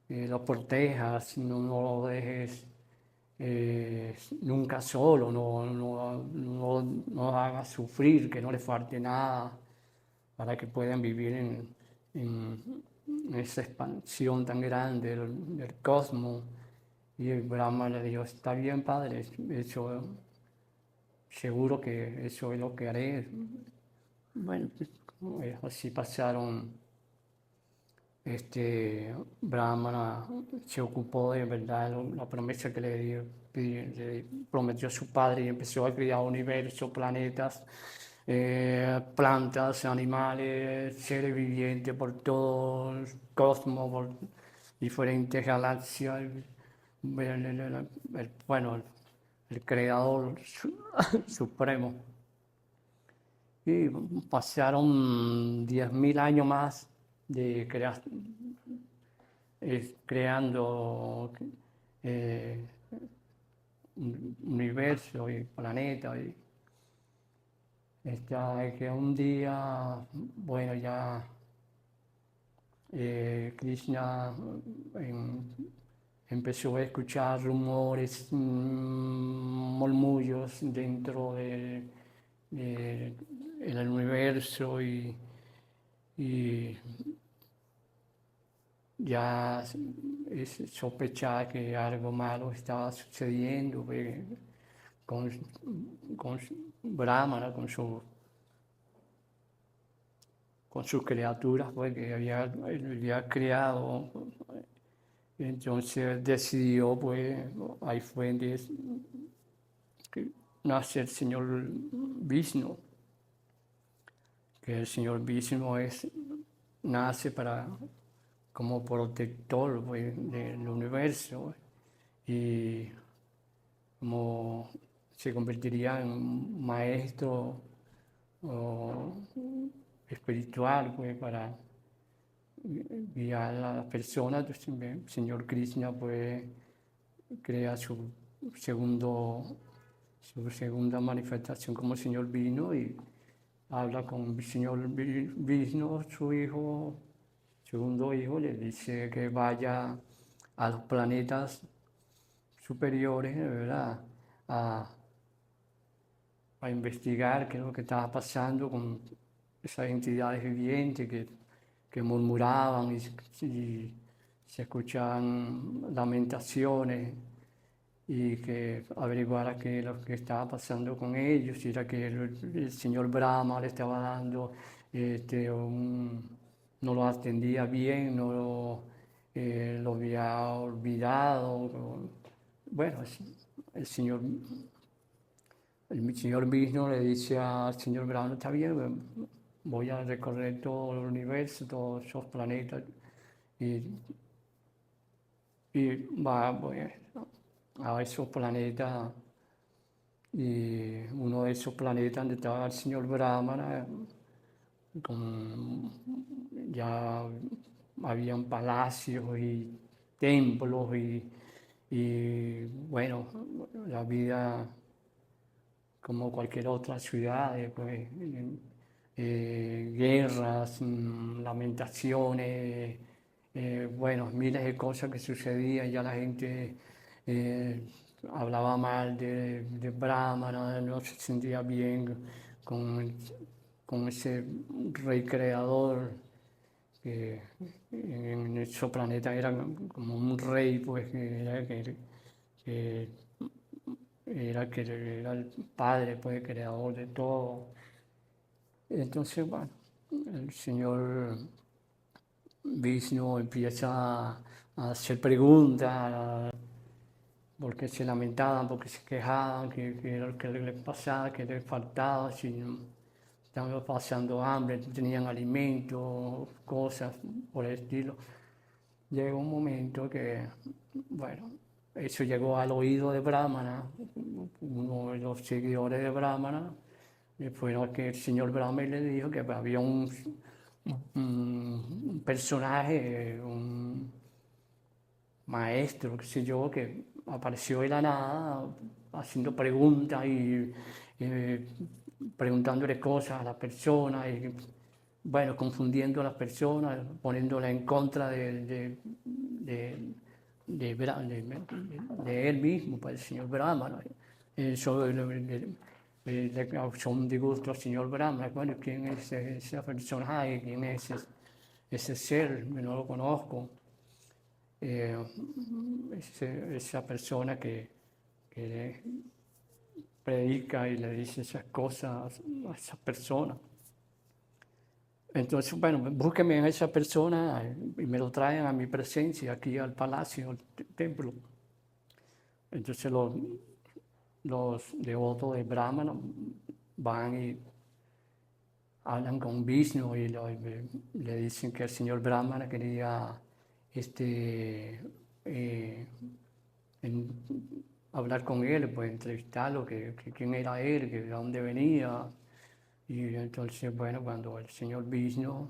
Speaker 1: los protejas, no lo dejes nunca solo, no lo hagas sufrir, que no le falte nada, para que puedan vivir en esa expansión tan grande del cosmos. Y el Brahma le dijo, está bien, Padre, eso, seguro que eso es lo que haré. Bueno, así pasaron. Brahmana se ocupó de verdad la promesa que le prometió a su padre, y empezó a crear universos, planetas, plantas, animales, seres vivientes por todo el cosmos, por diferentes galaxias. Bueno, el creador supremo. Y pasaron 10.000 años más de creando un universo y planeta. Y que un día, bueno, ya Krishna empezó a escuchar rumores, murmullos dentro del universo y ya sospechaba que algo malo estaba sucediendo con, con Brahmana, con sus criaturas pues, que él había creado. Entonces decidió, pues, ahí fue donde nace el señor Vishnu, que el señor Vishnu nace como protector pues, del universo y como se convertiría en un maestro espiritual pues, para guiar a las personas. Entonces, el señor Krishna pues, crea su segunda manifestación como el señor Vishnu y habla con el señor Vishnu, su hijo, segundo hijo, le dice que vaya a los planetas superiores, ¿verdad? A investigar qué es lo que estaba pasando con esas entidades vivientes que murmuraban y se escuchaban lamentaciones y que averiguara qué es lo que estaba pasando con ellos, si era que el señor Brahma le estaba dando, no lo atendía bien, lo había olvidado. Bueno, el señor Vishnu le dice al señor Brahma, está bien, voy a recorrer todo el universo, todos esos planetas, y va pues, a esos planetas, y uno de esos planetas donde estaba el señor Brahmana, ya habían palacios y templos y bueno, la vida como cualquier otra ciudad, pues, guerras, lamentaciones, bueno, miles de cosas que sucedían, ya la gente hablaba mal de Brahma, no se sentía bien con, con ese rey creador, que en nuestro planeta era como un rey, pues, que era el padre, pues, creador de todo. Entonces, bueno, el señor Vishnu empieza a hacer preguntas, porque se lamentaban, porque se quejaban, que era lo que les pasaba, que les faltaba, si estaban pasando hambre, tenían alimento, cosas por el estilo. Llegó un momento que, bueno, eso llegó al oído de Brahmana, uno de los seguidores de Brahmana, y fue lo que el señor Brahma le dijo que había un personaje, un maestro, qué sé yo, que apareció de la nada haciendo preguntas y preguntándole cosas a las personas y, bueno, confundiendo a las personas, poniéndolas en contra de él mismo, pues el señor Brahma, ¿no? Eso le causó un disgusto al señor Brahma. Bueno, ¿quién es ese personaje? ¿Quién es ese ser? No lo conozco. Esa persona que predica y le dice esas cosas a esa persona. Entonces, bueno, búsquenme a esa persona y me lo traen a mi presencia aquí al palacio, al templo. Entonces los devotos de Brahma van y hablan con Vishnu y le dicen que el señor Brahmana quería hablar con él, pues entrevistarlo, que quién era él, que de dónde venía. Y entonces, bueno, cuando el señor Vishnu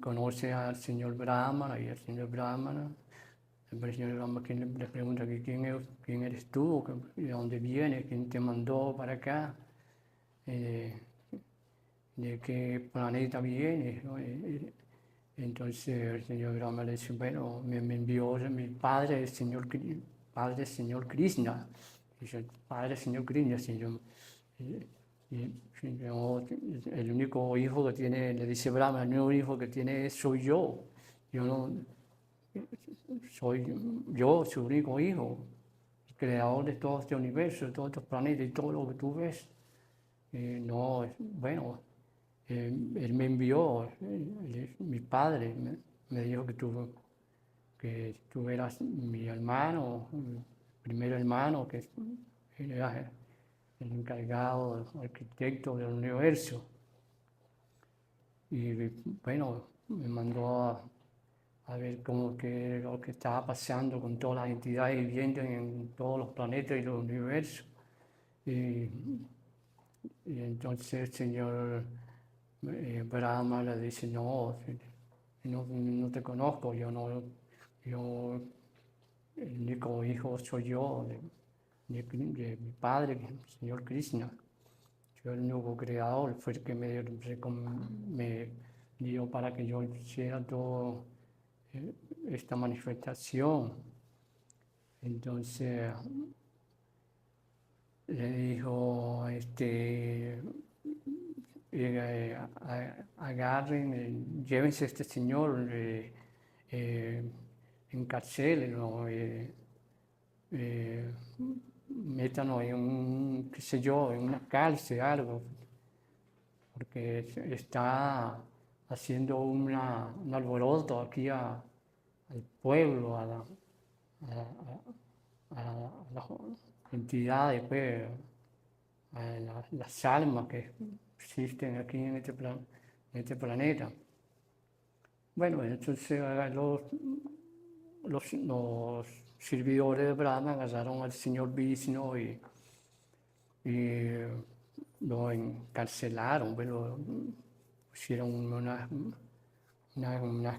Speaker 1: conoce al señor Brahmana y al señor Brahmana. El señor Brahmana le pregunta que quién eres tú, de dónde vienes, quién te mandó para acá, de qué planeta vienes, ¿no? Entonces el señor Brahma le dice, bueno, me envió mi padre, el señor Krishna. Dice, padre, el señor Krishna. El único hijo que tiene, le dice Brahma, el único hijo que tiene soy yo. Yo no, soy su único hijo, el creador de todo este universo, de todos estos planetas y todo lo que tú ves. No, bueno, él me envió, mi padre me dijo que tú eras mi hermano, mi primer hermano, que era el encargado, el arquitecto del universo. Y bueno, me mandó a ver cómo que lo que estaba pasando con todas las entidades vivientes en todos los planetas y los universos. Y entonces el señor Brahma le dice, no, no te conozco, yo, el único hijo soy yo de mi padre, el señor Krishna. Yo el nuevo creador, fue el que me dio para que yo hiciera toda esta manifestación. Entonces le dijo, agarren, llévense a este señor, encarcélenlo, métanlo en qué sé yo, en una cárcel, algo, porque está haciendo un alboroto aquí al pueblo, a las entidades, pues, a las almas que existen aquí en este planeta. Bueno, entonces los servidores de Brahma agarraron al señor Vishnu y lo encarcelaron, pues, lo pusieron unas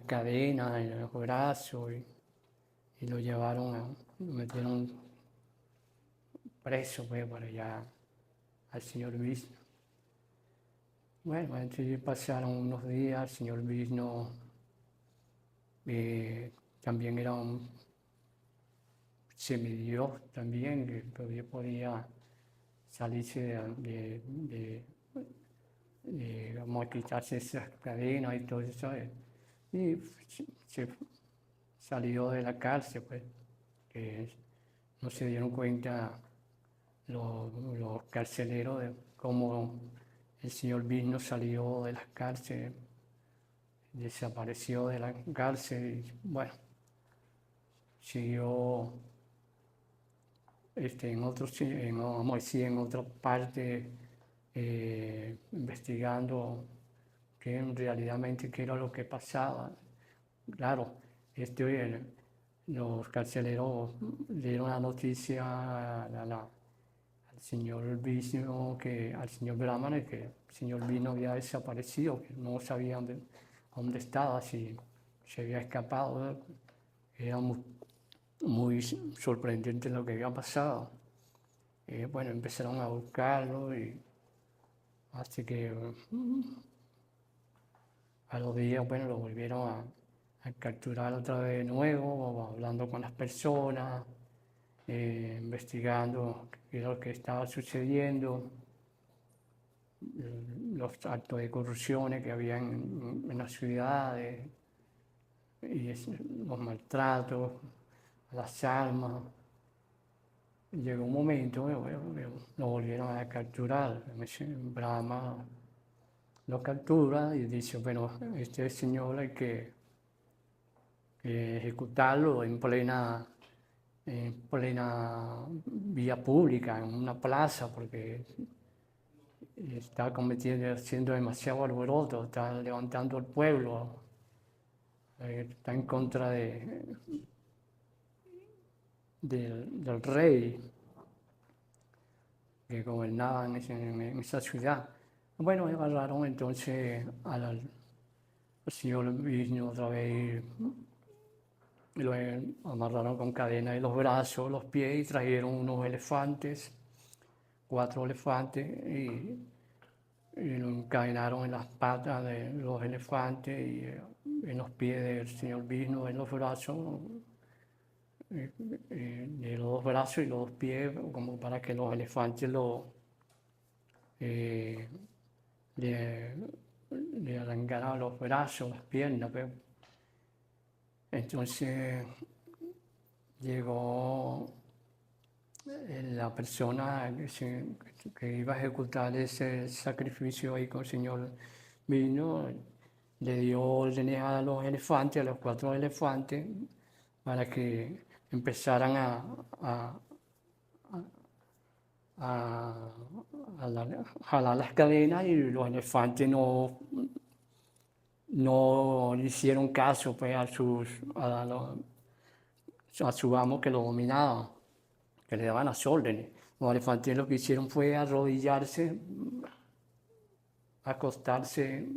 Speaker 1: cadenas en los brazos y lo llevaron, lo metieron preso, pues, para allá al señor Vishnu. Bueno, entonces pasaron unos días, el señor Vishnu también era un semidios también, que todavía podía salirse vamos a quitarse esas cadenas y todo eso. Y se salió de la cárcel, pues, que no se dieron cuenta los carceleros de cómo el señor Vishnu salió de las cárceles, desapareció de la cárcel y bueno, siguió en otra parte investigando qué era lo que pasaba. Claro, los carceleros dieron la noticia al señor Vishnu, al señor Brahmana, que el señor Vishnu había desaparecido, que no sabían dónde estaba, si se había escapado. Era muy sorprendente lo que había pasado. Bueno, empezaron a buscarlo y hasta que a los días, bueno, lo volvieron a capturar otra vez de nuevo, hablando con las personas, investigando qué es lo que estaba sucediendo, los actos de corrupción que había en las ciudades, y los maltratos a las almas. Llegó un momento, lo volvieron a capturar. Brahma lo captura y dice, bueno, este señor hay que ejecutarlo en plena vía pública, en una plaza, porque está haciendo demasiado alboroto, está levantando al pueblo, está en contra del rey que gobernaba en esa ciudad. Bueno, agarraron entonces el señor vino otra vez y lo amarraron con cadena de los brazos, los pies y trajeron unos elefantes, 4 elefantes y lo encadenaron en las patas de los elefantes y en los pies del señor vino, en los brazos, de los 2 brazos y los 2 pies, como para que los elefantes eh, le, le arrancaran los brazos, las piernas. Entonces llegó la persona que iba a ejecutar ese sacrificio ahí con el señor vino, le dio órdenes a los elefantes, a los 4 elefantes, para que empezaran a jalar las cadenas y los elefantes no le hicieron caso pues, a su amo que lo dominaba, que le daban las órdenes. Los elefantes lo que hicieron fue arrodillarse, acostarse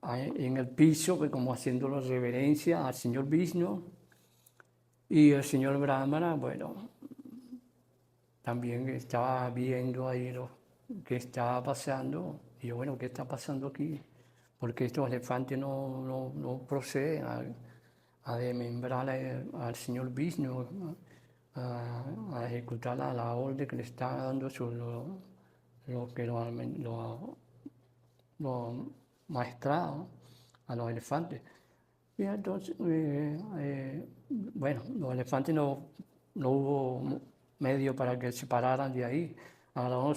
Speaker 1: en el piso, pues, como haciéndole reverencia al señor Vishnu. Y el señor Brahmana, bueno, también estaba viendo ahí lo que estaba pasando. Y yo, bueno, ¿qué está pasando aquí? Porque estos elefantes no proceden a desmembrar al señor Vishnu, a ejecutar la orden que le está dando lo maestrado a los elefantes. Y entonces, bueno, los elefantes no hubo medio para que se pararan de ahí. Agarraron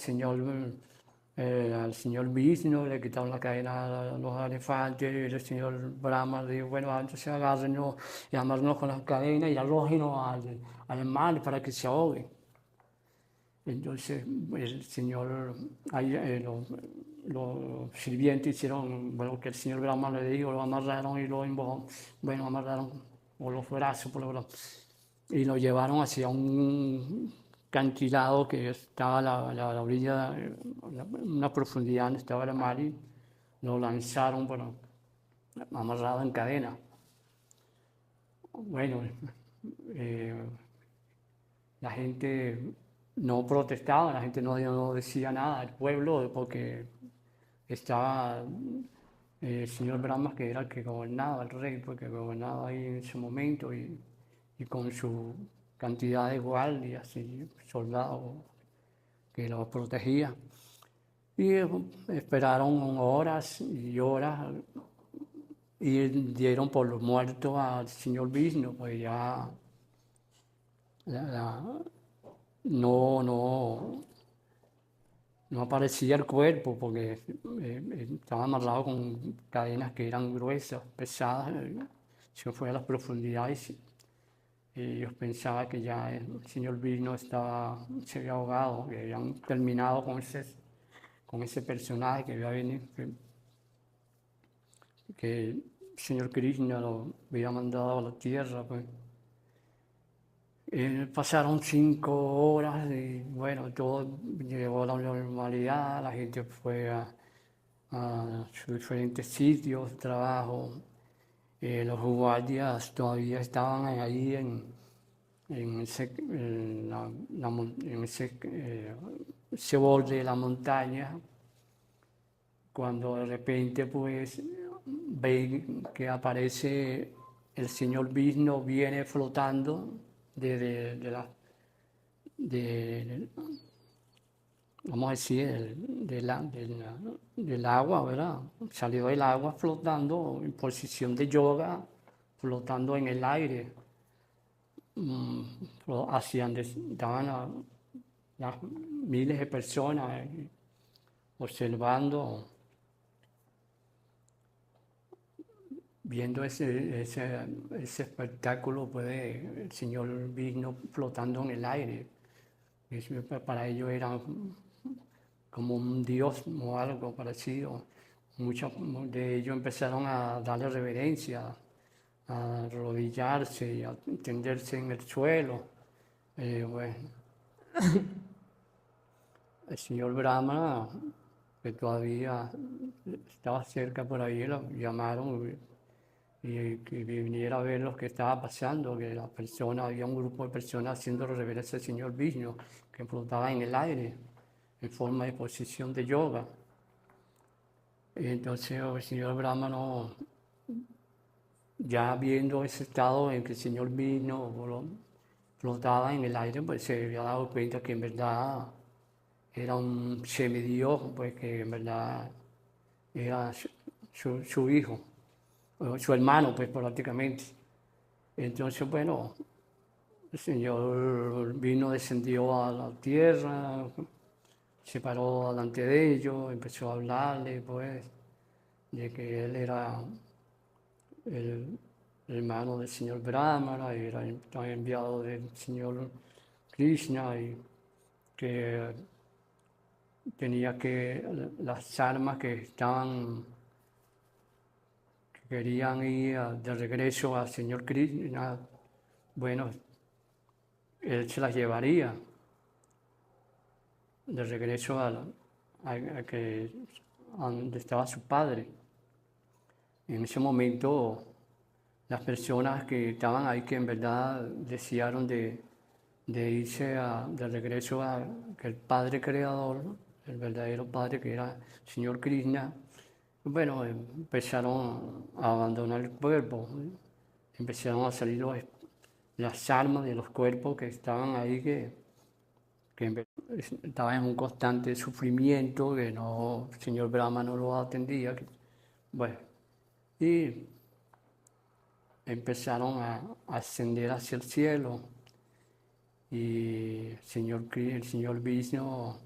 Speaker 1: al señor Vishnu, le quitaron la cadena a los elefantes, y el señor Brahma le dijo, bueno, entonces agárrenlo y amárrenlo con las cadenas y arrójenlo al mar para que se ahogue. Entonces el señor, los sirvientes hicieron, bueno, que el señor Brahma le dijo, lo amarraron y bueno, amarraron por los brazos, y lo llevaron hacia un cantilado que estaba a la orilla, una profundidad donde estaba el mar, y lo lanzaron, bueno, amarrado en cadena. Bueno, la gente no protestaba, la gente no decía nada, el pueblo, porque estaba el señor Brahma, que era el que gobernaba, el rey, porque gobernaba ahí en ese momento, y con su cantidad de guardias y soldados que los protegían. Y esperaron horas y horas y dieron por muerto al señor Vishnu, pues ya no aparecía el cuerpo porque estaba amarrado con cadenas que eran gruesas, pesadas. Se fue a las profundidades y ellos pensaban que ya el señor Vishnu se había ahogado, que habían terminado con ese personaje que había venido, que el señor Krishna lo había mandado a la tierra. Pues. Pasaron 5 horas y bueno, todo llegó a la normalidad, la gente fue a sus diferentes sitios de trabajo. Los guardias todavía estaban ahí en ese borde de la montaña, cuando de repente pues ven que aparece el señor Vishnu, viene flotando vamos a decir, del agua, ¿verdad? Salió del agua flotando en posición de yoga, flotando en el aire, hacia donde estaban las miles de personas observando, viendo ese espectáculo, pues, el señor Vishnu flotando en el aire. Eso para ellos era como un dios o algo parecido. Muchos de ellos empezaron a darle reverencia, a arrodillarse y a tenderse en el suelo. Bueno, el señor Brahma que todavía estaba cerca por ahí, lo llamaron y que viniera a ver lo que estaba pasando, que la persona, había un grupo de personas haciendo reverencia al señor Vishnu, que flotaba en el aire, en forma de posición de yoga. Y entonces el señor Brahmano, ya viendo ese estado en que el señor Vishnu flotaba en el aire, pues se había dado cuenta que en verdad era un semidios, pues que en verdad era su hijo, o su hermano, pues prácticamente. Entonces, bueno, el Señor vino, descendió a la tierra, se paró delante de ellos, empezó a hablarle, pues, de que él era el hermano del Señor Brahmana, era enviado del Señor Krishna y que tenía que las almas que estaban, que querían ir de regreso al Señor Krishna, bueno, él se las llevaría de regreso a donde estaba su padre. En ese momento, las personas que estaban ahí, que en verdad desearon de irse de regreso a que el Padre Creador, ¿no? El verdadero Padre que era el Señor Krishna, bueno, empezaron a abandonar el cuerpo, ¿no? Empezaron a salir las almas de los cuerpos que estaban ahí, que estaban en un constante sufrimiento, que no, el señor Brahma no lo atendía. Bueno, y empezaron a ascender hacia el cielo y el señor Vishnu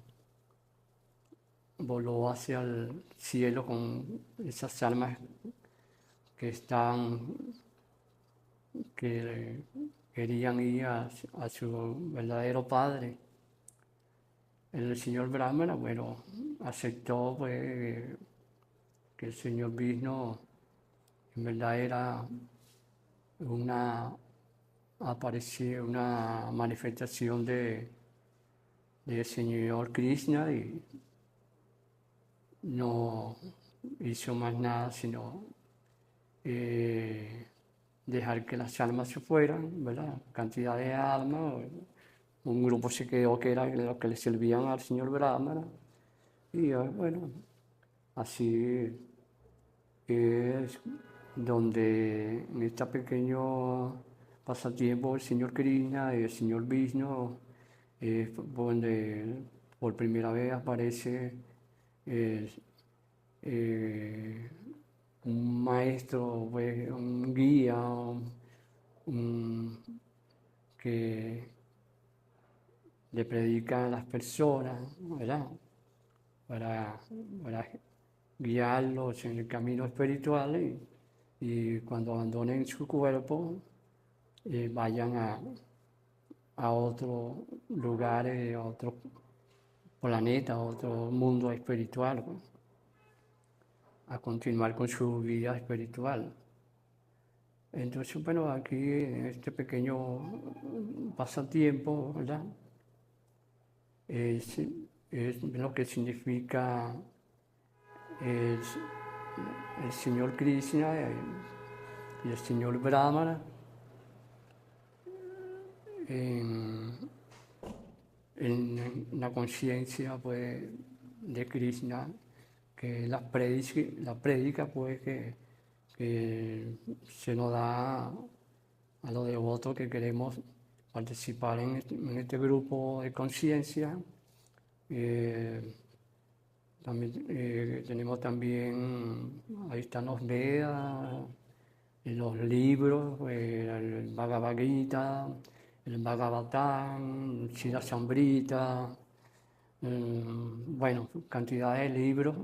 Speaker 1: voló hacia el cielo con esas almas que que querían ir a su verdadero padre. El señor Brahmana, bueno, aceptó pues, que el señor Vishnu en verdad era una una manifestación del Señor Krishna y no hizo más nada sino dejar que las almas se fueran, ¿verdad? Cantidad de almas, un grupo se quedó que era los que le servían al señor Brahmana y bueno, así es donde en este pequeño pasatiempo el señor Krishna y el señor Vishnu es donde por primera vez aparece eh, eh, un maestro, pues, un guía, que le predica a las personas, ¿verdad? Para, para guiarlos en el camino espiritual y cuando abandonen su cuerpo vayan a otro lugar, a otro planeta, a otro mundo espiritual, ¿no? A continuar con su vida espiritual. Entonces, bueno, aquí en este pequeño pasatiempo, ¿verdad? Es, es lo que significa el, el señor Krishna y el señor Brahmana en, en la conciencia pues, de Krishna, que la prédica pues, que se nos da a los devotos que queremos participar en este grupo de conciencia. También, tenemos también, ahí están los Vedas, los libros, el Bhagavad Gita, el Bhagavatam, el Sila Sambrita, bueno, cantidad de libros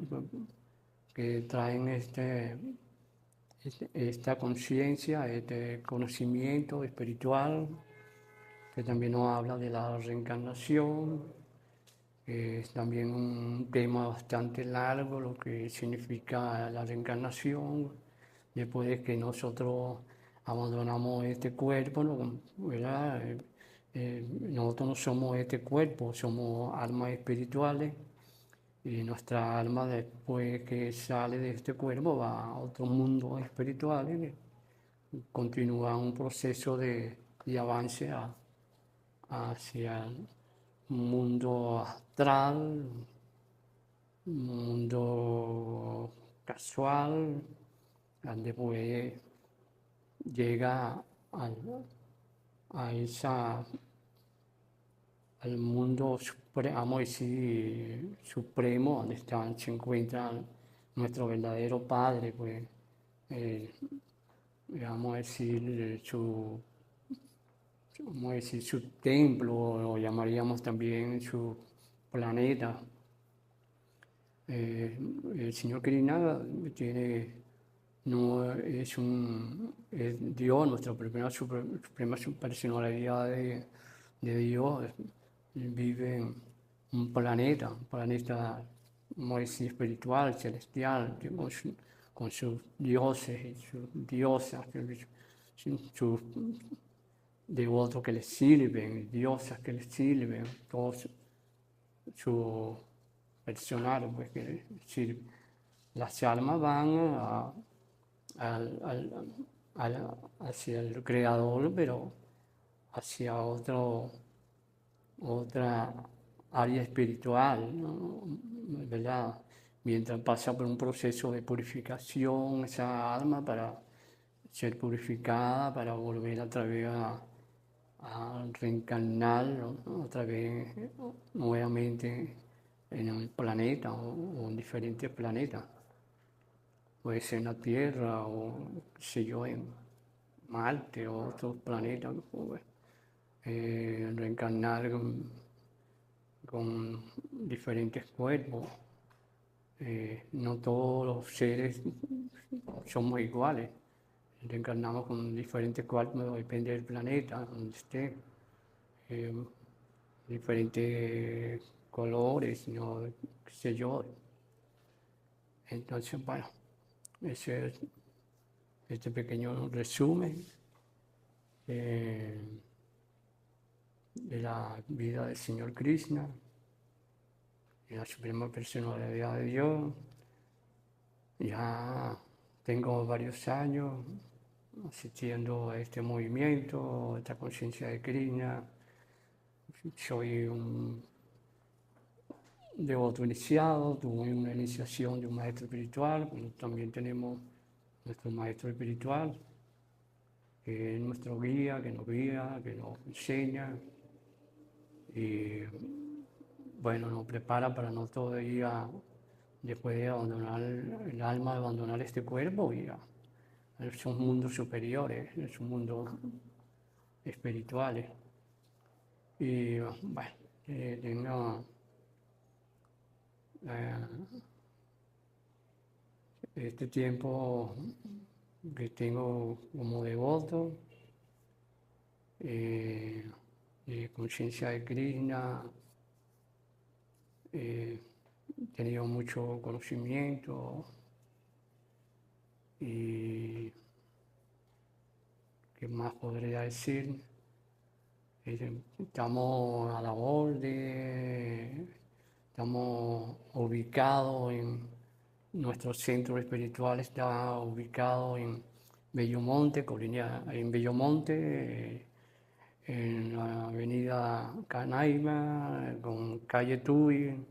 Speaker 1: que traen esta conciencia, este conocimiento espiritual, que también nos habla de la reencarnación, que es también un tema bastante largo, lo que significa la reencarnación, después de que nosotros abandonamos este cuerpo, ¿no? ¿Verdad? Nosotros no somos este cuerpo, somos almas espirituales Y nuestra alma, después que sale de este cuerpo, va a otro mundo espiritual y continúa un proceso de avance hacia un mundo astral, un mundo casual, donde pues llega a esa, al mundo vamos a decir, supremo, donde se encuentra nuestro verdadero Padre, pues, vamos a decir, vamos a decir, su templo, o lo llamaríamos también su planeta. El señor Krishna tiene, no es Dios, nuestra suprema personalidad de Dios, vive en un planeta, vamos a decir, espiritual, celestial, con sus dioses y sus diosas, sus devotos que les sirven, diosas que les sirven, todos su personal, pues que sirve. Las almas van hacia el creador, pero hacia otra área espiritual, ¿no? ¿Verdad? Mientras pasa por un proceso de purificación esa alma para ser purificada, para volver otra vez a reencarnar, ¿no? Otra vez nuevamente en el planeta o en diferentes planetas. Puede ser en la Tierra o, qué sé yo, en Marte o otros planetas. Pues, reencarnar con diferentes cuerpos. No todos los seres somos iguales. Reencarnamos con diferentes cuerpos, depende del planeta donde esté. Eh, Diferentes colores, ¿no? Qué sé yo. Entonces, bueno, ese es este pequeño resumen de la vida del Señor Krishna, de la Suprema Personalidad de Dios. Ya tengo varios años asistiendo a este movimiento, a esta conciencia de Krishna. Soy un devoto iniciado, tuve una iniciación de un maestro espiritual, pero también tenemos nuestro maestro espiritual, que es nuestro guía, que nos enseña y bueno, nos prepara para no todo día después de abandonar el alma, abandonar este cuerpo y a esos mundos superiores, esos mundos espirituales. Y bueno, tengo este tiempo que tengo como devoto, de conciencia de Krishna, he tenido mucho conocimiento y ¿qué más podría decir? Estamos a la orden, estamos ubicados nuestro centro espiritual está ubicado en Bellomonte, en Bellomonte, en la avenida Canaima, con calle Tuy.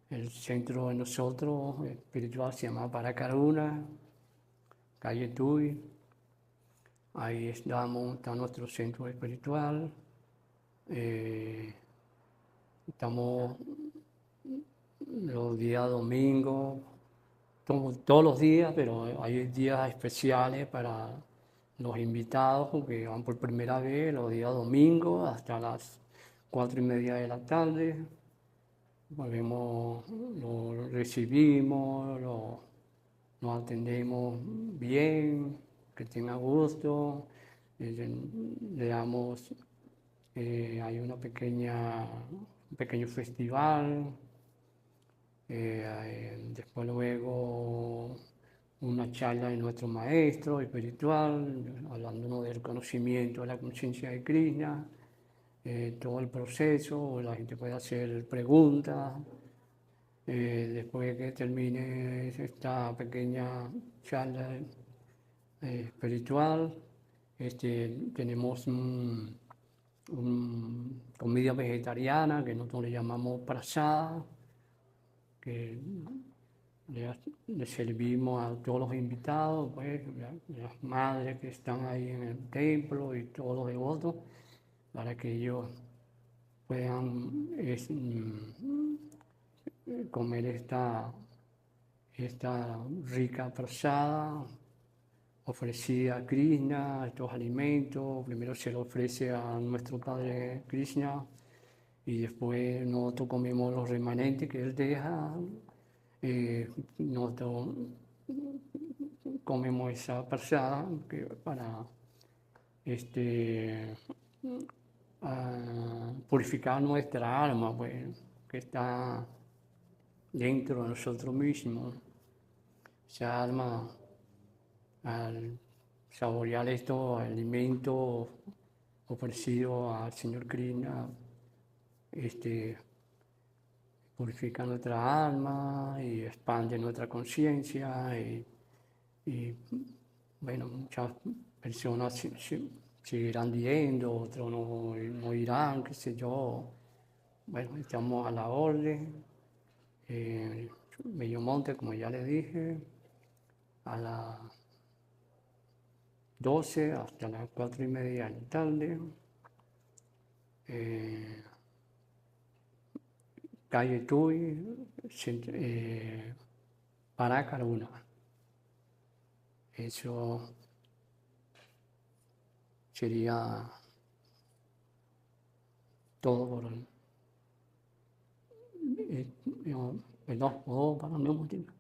Speaker 1: El centro de nosotros espiritual se llama Paracaruna, calle Tuy. Ahí está nuestro centro espiritual. Estamos los días domingos, todos los días, pero hay días especiales para los invitados que van por primera vez los días domingos hasta las 4:30 de la tarde. Volvemos, lo recibimos, nos atendemos bien, que tenga gusto, le damos, hay un pequeño festival, después luego una charla de nuestro maestro espiritual, hablándonos del conocimiento de la conciencia de Krishna, todo el proceso, la gente puede hacer preguntas, Después que termine esta pequeña charla espiritual, tenemos comida vegetariana que nosotros le llamamos prasada, que le servimos a todos los invitados, pues, las madres que están ahí en el templo y todos los devotos, para que ellos puedan comer esta rica prasada ofrecida a Krishna, estos alimentos. Primero se lo ofrece a nuestro Padre Krishna y después nosotros comemos los remanentes que él deja. Nosotros comemos esa prasada para purificar nuestra alma, pues, que está dentro de nosotros mismos. Esa alma, al saborear estos alimentos ofrecidos al Señor Krishna, purifica nuestra alma y expande nuestra conciencia y, bueno, muchas personas seguirán yendo, otros no irán, qué sé yo. Bueno, estamos a la orden. Bellomonte, como ya les dije, a las 12 hasta las 4:30 de la tarde. Calle Tuy, Paracaruna. Eso sería todo por hoy. Perdón, ¿puedo pararme un momentito?